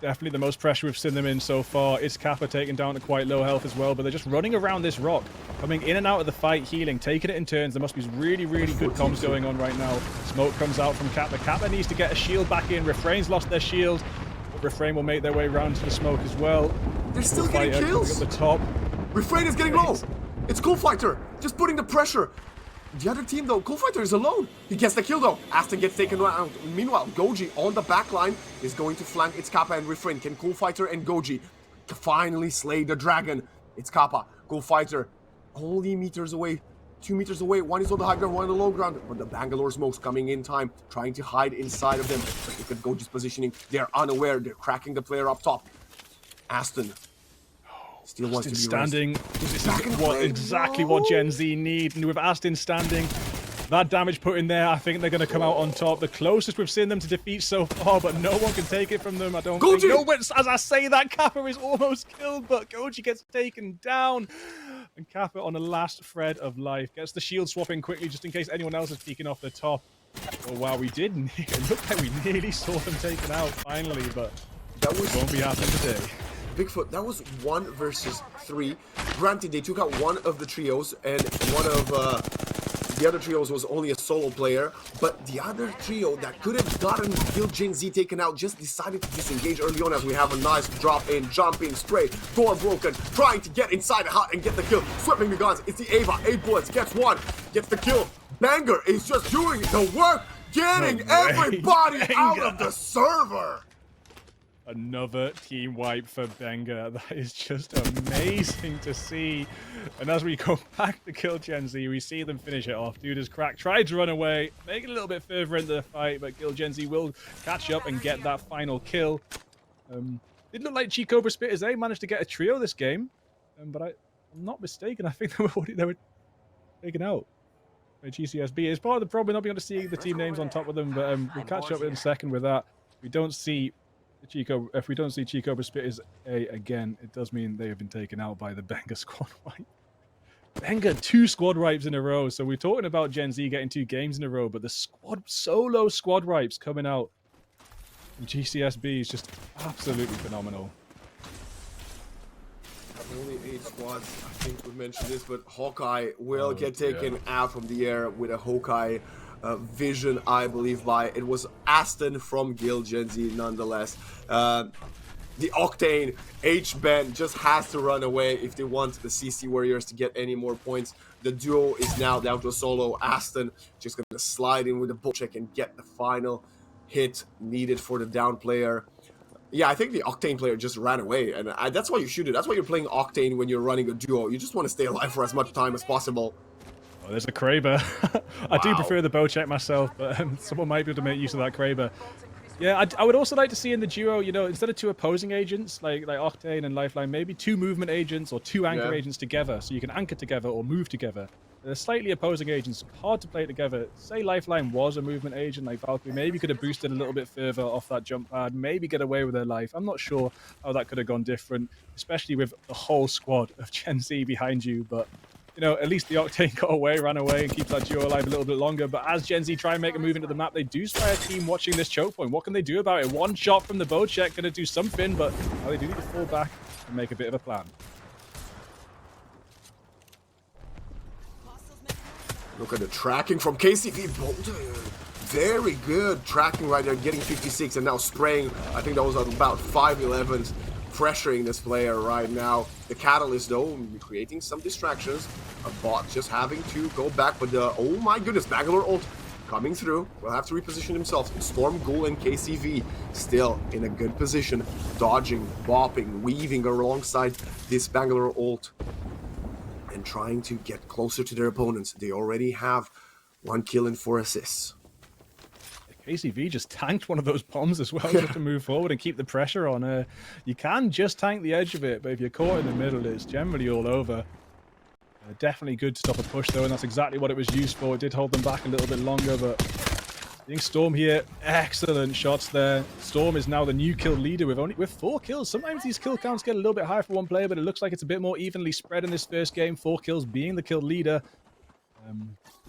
Definitely the most pressure we've seen them in so far. It's Kappa taken down to quite low health as well, but they're just running around this rock, coming in and out of the fight, healing, taking it in turns. There must be really good comms going on right now. Smoke comes out from Kappa. Kappa needs to get a shield back in. Refrain's lost their shield, but Refrain will make their way around to the smoke as well. They're still getting kills. At the top. Refrain is getting low. It's Cool Fighter just putting the pressure. The other team though, Cool Fighter is alone. He gets the kill though. Aston gets taken out. Meanwhile, Goji on the back line is going to flank. It's Kappa and Refrain. Can Cool Fighter and Goji finally slay the dragon? It's Kappa. Cool Fighter only meters away. 2 meters away. One is on the high ground, one on the low ground. But the Bangalore smokes coming in time, trying to hide inside of them. But look at Goji's positioning. They're unaware. They're cracking the player up top. Aston still wants to be standing. This is exactly what Gen Z need. And with Aston standing, that damage put in there, I think they're going to come out on top. The closest we've seen them to defeat so far, but no one can take it from them. I don't think. No, but as I say that, Kappa is almost killed, but Goji gets taken down. And Kappa on the last thread of life gets the shield swapping quickly, just in case anyone else is peeking off the top. Oh wow, we did. It looked like we nearly saw them taken out finally, but that won't be happening today. Bigfoot, that was 1 versus 3. Granted, they took out one of the trios, and one of the other trios was only a solo player, but the other trio that could have gotten Guild Gen Z taken out just decided to disengage early on, as we have a nice drop in, jumping straight, door broken, trying to get inside the hut and get the kill, swapping the guns. It's the Ava, 8 bullets, gets 1, gets the kill. Banger is just doing the work, getting everybody out of the server. Another team wipe for Benga. That is just amazing to see. And as we go back to kill Gen Z, we see them finish it off. Dude is cracked, tried to run away, make it a little bit further into the fight, but Guild Gen Z will catch up and get that final kill. It looked like Chico Spitters, they managed to get a trio this game. But I'm not mistaken, I think they were taken out by GCSB. It's part of the problem, not being able to see the team names on top of them, but we'll catch up in a second with that. We don't see Chico, if we don't see Chico Spitters A again, it does mean they have been taken out by the Benga squad wipe. Benga 2 squad wipes in a row. So we're talking about Gen Z getting 2 games in a row, but the solo squad wipes coming out from GCSB is just absolutely phenomenal. Only 8 squads, I think we mentioned this, but Hawkeye will get taken out from the air with a Hawkeye vision, I believe, by it was Aston from Guild Gen Z nonetheless. the Octane H-Ben just has to run away if they want the CC Warriors to get any more points. The duo is now down to a solo. Aston just going to slide in with the bull check and get the final hit needed for the down player. Yeah, I think the Octane player just ran away, and that's why you shoot it. That's why you're playing Octane when you're running a duo. You just want to stay alive for as much time as possible. Oh, there's a Kraber. I do Wow. prefer the bow check myself, but someone might be able to make use of that Kraber. Yeah, I would also like to see in the duo, you know, instead of 2 opposing agents like Octane and Lifeline, maybe 2 movement agents or 2 anchor agents together, so you can anchor together or move together. They're slightly opposing agents, hard to play together. Say Lifeline was a movement agent like Valkyrie, maybe could have boosted a little bit further off that jump pad, maybe get away with their life. I'm not sure how that could have gone different, especially with the whole squad of Gen Z behind you, but you know, at least the Octane got away, ran away, and keeps that duo alive a little bit longer. But as Gen Z try and make a move into the map, they do spy a team watching this choke point. What can they do about it? One shot from the bow check, gonna do something, but they do need to fall back and make a bit of a plan. Look at the tracking from KCV. Very good tracking right there, getting 56 and now spraying. I think that was about 5-11s, pressuring this player right now. The Catalyst, though, creating some distractions. A bot just having to go back, but the, oh my goodness, Bangalore ult coming through. Will have to reposition himself. Storm, Ghoul, and KCV still in a good position. Dodging, bopping, weaving alongside this Bangalore ult. And trying to get closer to their opponents. They already have 1 kill and 4 assists. KCV just tanked one of those bombs as well, just to move forward and keep the pressure on. You can just tank the edge of it, but if you're caught in the middle, it's generally all over. Definitely good to stop a push, though, and that's exactly what it was used for. It did hold them back a little bit longer, but I think Storm here, excellent shots there. Storm is now the new kill leader with 4 kills. Sometimes these kill counts get a little bit higher for one player, but it looks like it's a bit more evenly spread in this first game. 4 kills being the kill leader.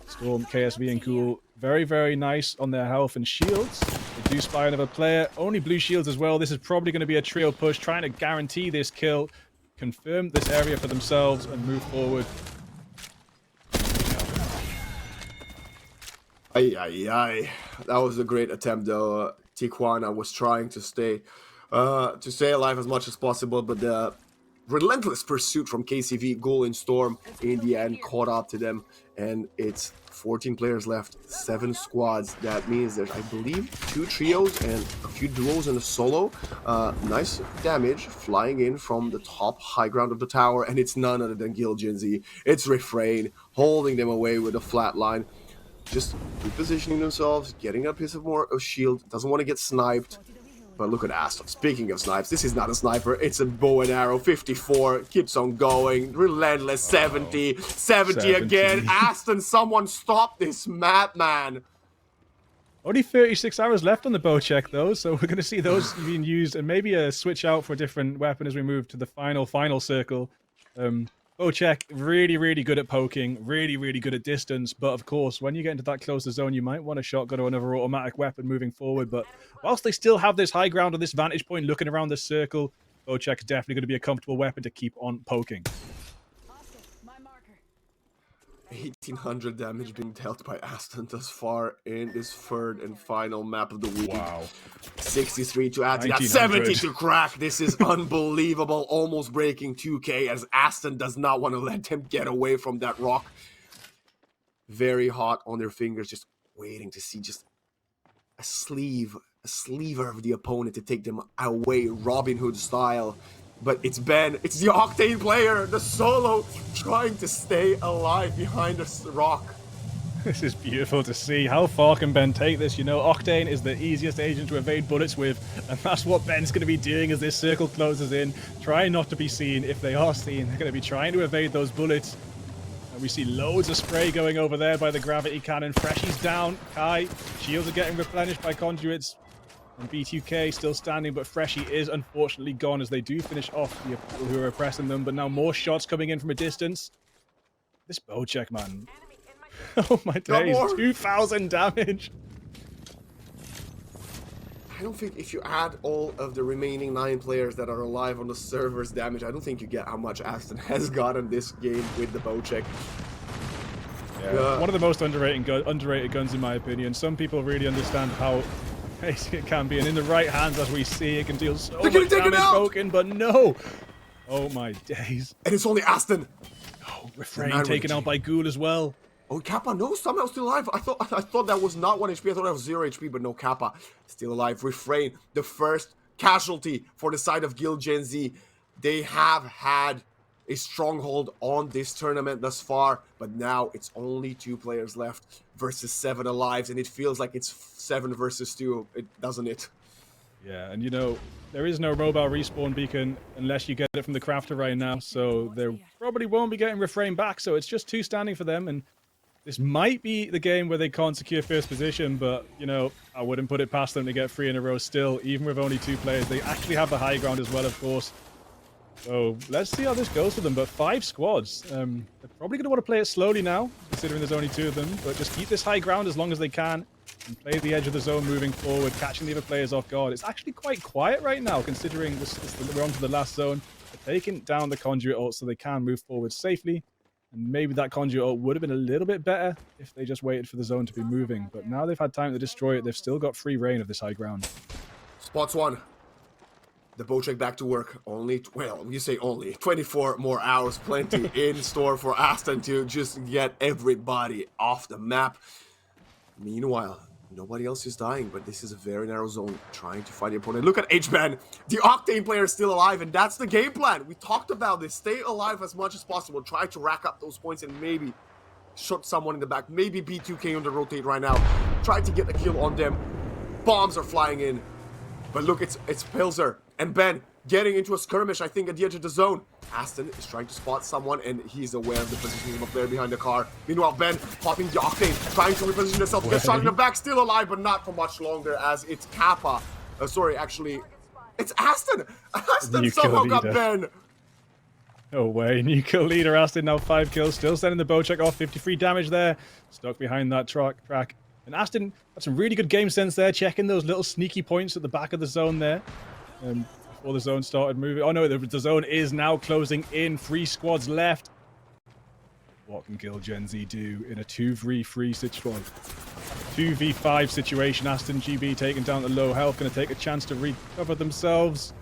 Storm, KSV, and Ghoul, very, very nice on their health and shields. They do spy another player. Only blue shields as well. This is probably going to be a trio push, trying to guarantee this kill, confirm this area for themselves, and move forward. That was a great attempt, though. Tijuana was trying to stay alive as much as possible, but the relentless pursuit from KCV, Ghoul, and Storm in the end caught up to them, and it's 14 players left, 7 squads. That means there's, I believe, 2 trios and a few duos and a solo. Nice damage flying in from the top high ground of the tower, and it's none other than Gil Gen Z. It's Refrain holding them away with a flat line. Just repositioning themselves, getting a piece of more of shield, doesn't want to get sniped. But look at Aston. Speaking of snipes, this is not a sniper, it's a bow and arrow. 54, keeps on going, relentless. 70 again. Aston, someone stop this madman. Only 36 hours left on the bow check, though, so we're going to see those being used, and maybe a switch out for a different weapon as we move to the final circle. Bow check, really, really good at poking, really, really good at distance, but of course, when you get into that closer zone, you might want a shotgun or another automatic weapon moving forward, but whilst they still have this high ground on this vantage point, looking around the circle, bow check is definitely going to be a comfortable weapon to keep on poking. 1800 damage being dealt by Aston thus far in this third and final map of the week. Wow. 63 to add to that, 70 to crack. This is unbelievable. Almost breaking 2K as Aston does not want to let them get away from that rock. Very hot on their fingers, just waiting to see just a sliver of the opponent to take them away, Robin Hood style. But it's Ben, it's the Octane player, the solo, trying to stay alive behind this rock. This is beautiful to see. How far can Ben take this? You know, Octane is the easiest agent to evade bullets with, and that's what Ben's going to be doing as this circle closes in. Trying not to be seen. If they are seen, they're going to be trying to evade those bullets. And we see loads of spray going over there by the gravity cannon. Freshy's down. Kai, shields are getting replenished by conduits. And B2K still standing, but Freshy is unfortunately gone as they do finish off the people who are oppressing them. But now more shots coming in from a distance. This bow check, man. Oh my days, 2,000 damage. I don't think if you add all of the remaining 9 players that are alive on the server's damage, I don't think you get how much Aston has gotten this game with the bow check. Yeah, one of the most underrated guns in my opinion. Some people really understand how Amazing it can be, and in the right hands, as we see, it can deal so They're much getting taken damage, out! Pokin, but no! Oh my days. And it's only Aston. Oh, The Refrain man with taken the out G. by Ghoul as well. Oh, Kappa, no, somehow still alive. I thought that was not 1 HP. I thought that was 0 HP, but no, Kappa still alive. Refrain, the first casualty for the side of Guild Gen Z. They have had a stronghold on this tournament thus far, but now it's only 2 players left versus 7 alive, and it feels like it's 7 versus 2, doesn't it? Yeah, and you know, there is no mobile respawn beacon unless you get it from the crafter right now, so there probably won't be getting Refrain back, so it's just 2 standing for them, and this might be the game where they can't secure first position, but, you know, I wouldn't put it past them to get 3 in a row still, even with only 2 players. They actually have the high ground as well, of course. So let's see how this goes for them, but 5 squads. They're probably going to want to play it slowly now, considering there's only 2 of them, but just keep this high ground as long as they can and play the edge of the zone moving forward, catching the other players off guard. It's actually quite quiet right now, considering we're on to the last zone. They're taking down the Conduit ult so they can move forward safely. And maybe that Conduit ult would have been a little bit better if they just waited for the zone to be moving. But now they've had time to destroy it. They've still got free reign of this high ground. Spots 1. The Bocek back to work. Only, well, you say only. 24 more hours. Plenty in store for Aston to just get everybody off the map. Meanwhile, nobody else is dying, but this is a very narrow zone trying to fight the opponent. Look at H-Man. The Octane player is still alive, and that's the game plan. We talked about this. Stay alive as much as possible. Try to rack up those points and maybe shot someone in the back. Maybe B2K on the rotate right now. Try to get a kill on them. Bombs are flying in. But look, it's Pilzer and Ben getting into a skirmish, I think, at the edge of the zone. Aston is trying to spot someone, and he's aware of the position of a player behind the car. Meanwhile, Ben popping the Octane, trying to reposition himself. Gets shot in the back, still alive, but not for much longer, as it's Kappa. Sorry, actually, it's Aston. Aston somehow got Ben. No way. New kill leader, Aston, now 5 kills. Still sending the Bocek off. 53 damage there. Stuck behind that track. And Aston had some really good game sense there, checking those little sneaky points at the back of the zone there. Before the zone started moving. Oh no, the zone is now closing in. 3 squads left. What can Guild Gen Z do in a 2v3 situation? 2v5 situation. Aston GB taking down the low health. Going to take a chance to recover themselves.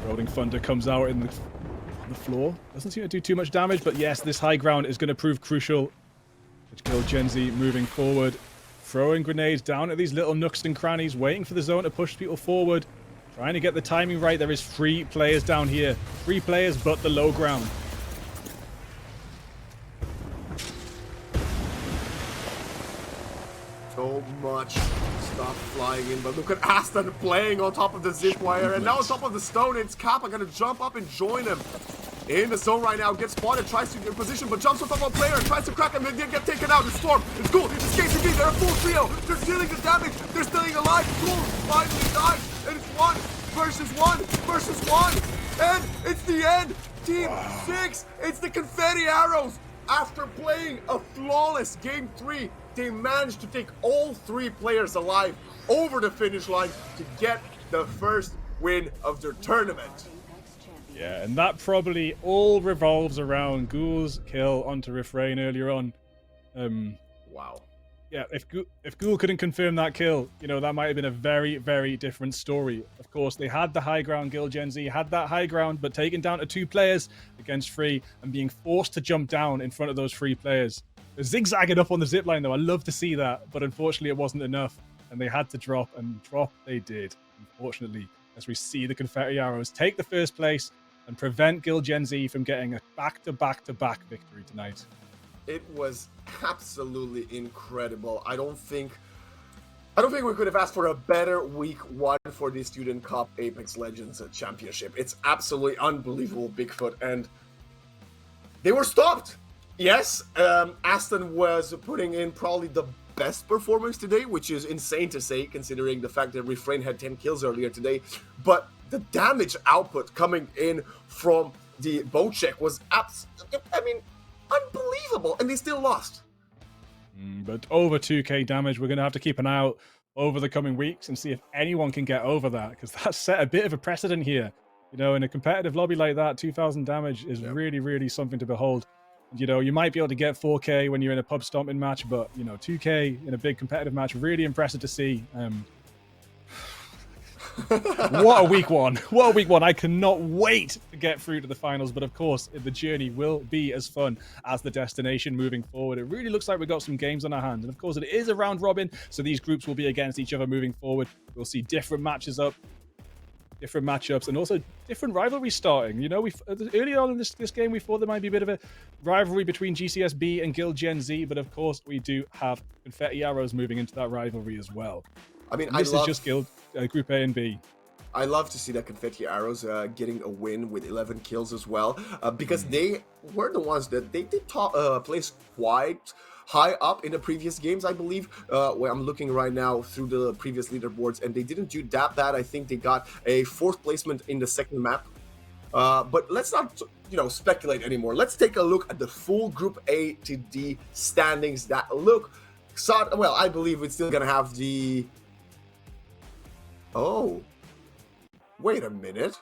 Rolling Thunder comes out on the floor. Doesn't seem to do too much damage, but yes, this high ground is going to prove crucial. Which Guild Gen Z moving forward. Throwing grenades down at these little nooks and crannies, waiting for the zone to push people forward. Trying to get the timing right. There is 3 players down here. 3 players, but the low ground. So much stuff flying in, but look at Aston playing on top of the zip wire, and now on top of the stone. It's Kappa gonna jump up and join him in the zone right now. Gets spotted, tries to get position, but jumps on top of a player and tries to crack him, and they get taken out. It's Storm, it's Ghoul, it's KCB. They're a full trio. They're dealing the damage. They're staying alive. Ghoul finally dies, and it's 1 versus 1 versus 1, and it's the end. Team 6. It's the confetti arrows. After playing a flawless game 3, they managed to take all 3 players alive over the finish line to get the first win of their tournament. Yeah, and that probably all revolves around Ghoul's kill onto Refrain earlier on. Wow. Yeah, if Ghoul couldn't confirm that kill, you know, that might have been a very, very different story. Of course, they had the high ground. Guild Gen Z had that high ground, but taken down to 2 players against 3 and being forced to jump down in front of those 3 players. They're zigzagging up on the zipline, though. I love to see that, but unfortunately, it wasn't enough, and they had to drop, and drop they did, unfortunately, as we see the confetti arrows take the first place and prevent Guild Gen Z from getting a back-to-back-to-back victory tonight. It was absolutely incredible. I don't think we could have asked for a better week 1 for the Student Cup Apex Legends Championship. It's absolutely unbelievable, Bigfoot, and they were stopped. Yes, Aston was putting in probably the best performance today, which is insane to say considering the fact that Refrain had 10 kills earlier today, but the damage output coming in from the Bocek was unbelievable, and they still lost. But over 2k damage, we're going to have to keep an eye out over the coming weeks and see if anyone can get over that, because that set a bit of a precedent here. You know, in a competitive lobby like that, 2,000 damage is really, really something to behold. You know, you might be able to get 4K when you're in a pub stomping match, but, you know, 2K in a big competitive match, really impressive to see. What a week one. What a week one. I cannot wait to get through to the finals. But of course, the journey will be as fun as the destination moving forward. It really looks like we've got some games on our hands. And of course, it is a round robin. So these groups will be against each other moving forward. We'll see different matches up, different matchups, and also different rivalries starting. You know, we early on in this game, we thought there might be a bit of a rivalry between GCSB and Guild Gen Z. But of course, we do have confetti arrows moving into that rivalry as well. I mean, this is just Guild Group A and B. I love to see that Confetti Arrows getting a win with 11 kills as well, because they were the ones that they did place quite high up in the previous games, I believe, where I'm looking right now through the previous leaderboards, and they didn't do that bad. I think they got a 4th placement in the second map. But let's not, speculate anymore. Let's take a look at the full Group A to D standings that look, well, I believe it's still going to have the... Oh, wait a minute.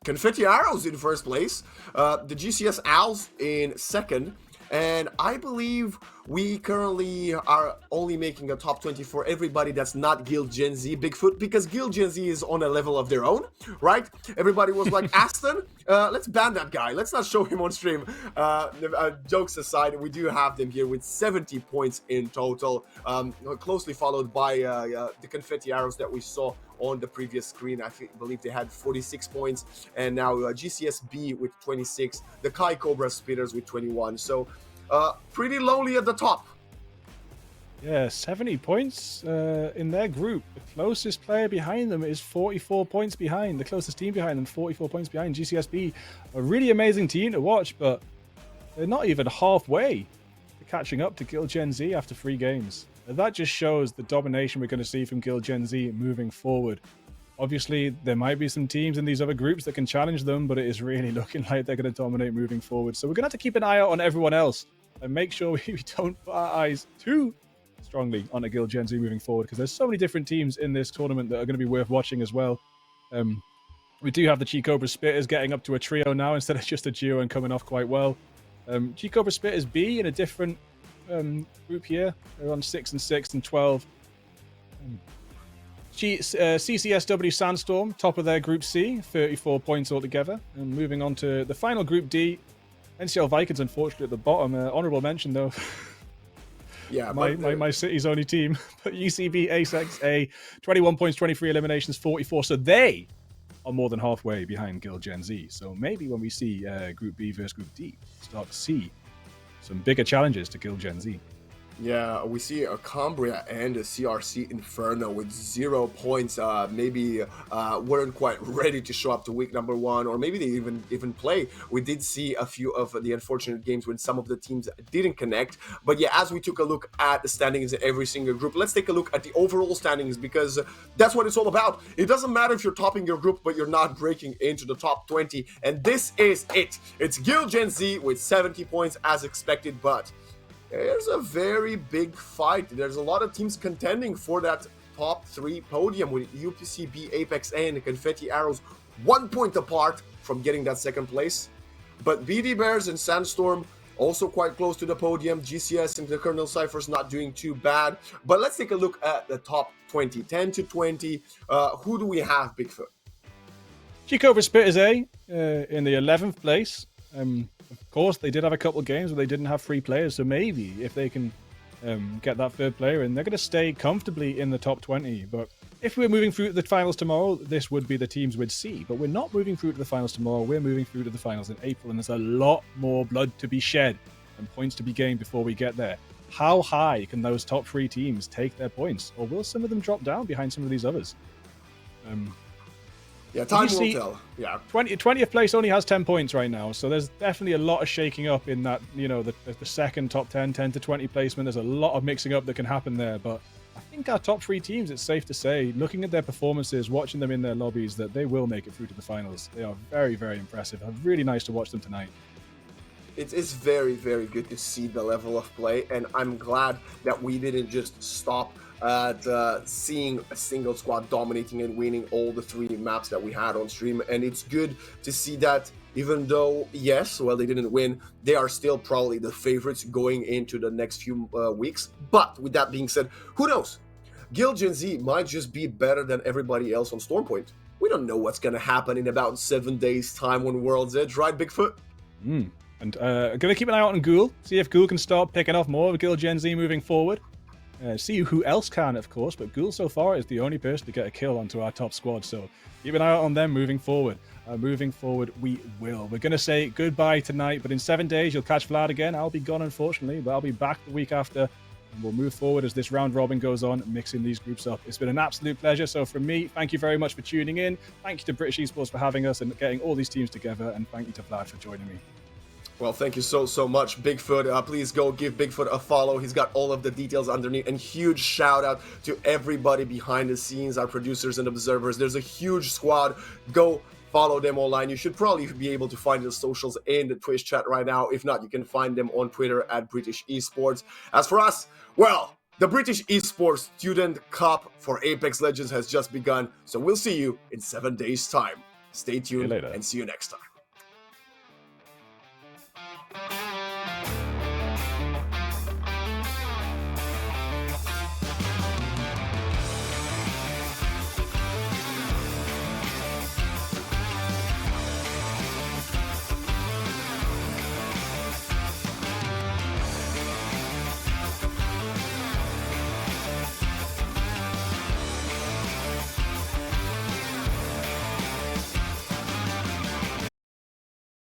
Confetti Arrows in first place, the GCS Owls in second, and I believe we currently are only making a top 20 for everybody that's not Guild Gen Z Bigfoot, because Guild Gen Z is on a level of their own, right? Everybody was like, Aston, let's ban that guy. Let's not show him on stream. Jokes aside, we do have them here with 70 points in total, closely followed by the Confetti Arrows that we saw on the previous screen. I believe they had 46 points, and now GCSB with 26, the Kai Cobra Spitters with 21. So pretty lonely at the top. Yeah, 70 points in their group. The closest player behind them is 44 points behind. The closest team behind them, 44 points behind. GCSB, a really amazing team to watch, but they're not even halfway to catching up to Guild Gen Z after 3 games. That just shows the domination we're going to see from Guild Gen Z moving forward. Obviously, there might be some teams in these other groups that can challenge them, but it is really looking like they're going to dominate moving forward. So we're going to have to keep an eye out on everyone else and make sure we don't put our eyes too strongly on a Guild Gen Z moving forward, because there's so many different teams in this tournament that are going to be worth watching as well. We do have the Chi Cobra Spitters getting up to a trio now instead of just a duo and coming off quite well. Chi Cobra Spitters B in a different group here. They're on 6 and 6 and 12. CCSW Sandstorm, top of their Group C, 34 points altogether. And moving on to the final Group D, NCL Vikings, unfortunately, at the bottom. Honorable mention, though. Yeah, my city's only team. But UCB Asex A, 21 points, 23 eliminations, 44. So they are more than halfway behind Guild Gen Z. So maybe when we see Group B versus Group D, start to see some bigger challenges to Guild Gen Z. Yeah, we see a Cambria and a CRC Inferno with 0 points. Maybe weren't quite ready to show up to week number 1, or maybe they even play. We did see a few of the unfortunate games when some of the teams didn't connect. But yeah, as we took a look at the standings in every single group, let's take a look at the overall standings, because that's what it's all about. It doesn't matter if you're topping your group, but you're not breaking into the top 20. And this is it. It's Guild Gen Z with 70 points as expected, but there's a very big fight. There's a lot of teams contending for that top 3 podium, with UPCB, Apex, and Confetti Arrows 1 point apart from getting that second place. But BD Bears and Sandstorm also quite close to the podium. GCS and the Colonel Cyphers not doing too bad. But let's take a look at the top 20, 10 to 20. Who do we have, Bigfoot? Chi Cobra Spitters A in the 11th place. Of course, they did have a couple of games where they didn't have 3 players, so maybe if they can get that 3rd player in, they're going to stay comfortably in the top 20. But if we're moving through to the finals tomorrow, this would be the teams we'd see. But we're not moving through to the finals tomorrow. We're moving through to the finals in April, and there's a lot more blood to be shed and points to be gained before we get there. How high can those top 3 teams take their points? Or will some of them drop down behind some of these others? Yeah, time will tell. Yeah, 20th place only has 10 points right now, so there's definitely a lot of shaking up in that, the second top 10 to 20 placement. There's a lot of mixing up that can happen there, but I think our top 3 teams, it's safe to say, looking at their performances, watching them in their lobbies, that they will make it through to the finals. They are very, very impressive. Really nice to watch them tonight. It is very, very good to see the level of play, and I'm glad that we didn't just stop at seeing a single squad dominating and winning all the 3 maps that we had on stream. And it's good to see that even though, yes, well, they didn't win, they are still probably the favorites going into the next few weeks. But with that being said, who knows? Gil Gen Z might just be better than everybody else on Stormpoint. We don't know what's going to happen in about 7 days' time on World's Edge, right, Bigfoot? And going to keep an eye out on Ghoul, see if Ghoul can start picking off more of Gil Gen Z moving forward. See who else can, of course, but Ghoul so far is the only person to get a kill onto our top squad, so keep an eye out on them moving forward. Moving forward, we will. We're going to say goodbye tonight, but in 7 days, you'll catch Vlad again. I'll be gone, unfortunately, but I'll be back the week after. And we'll move forward as this round robin goes on, mixing these groups up. It's been an absolute pleasure. So from me, thank you very much for tuning in. Thank you to British Esports for having us and getting all these teams together. And thank you to Vlad for joining me. Well, thank you so much, Bigfoot. Please go give Bigfoot a follow. He's got all of the details underneath. And huge shout out to everybody behind the scenes, our producers and observers. There's a huge squad. Go follow them online. You should probably be able to find the socials in the Twitch chat right now. If not, you can find them on Twitter at British Esports. As for us, well, the British Esports Student Cup for Apex Legends has just begun. So we'll see you in 7 days' time. Stay tuned and see you next time.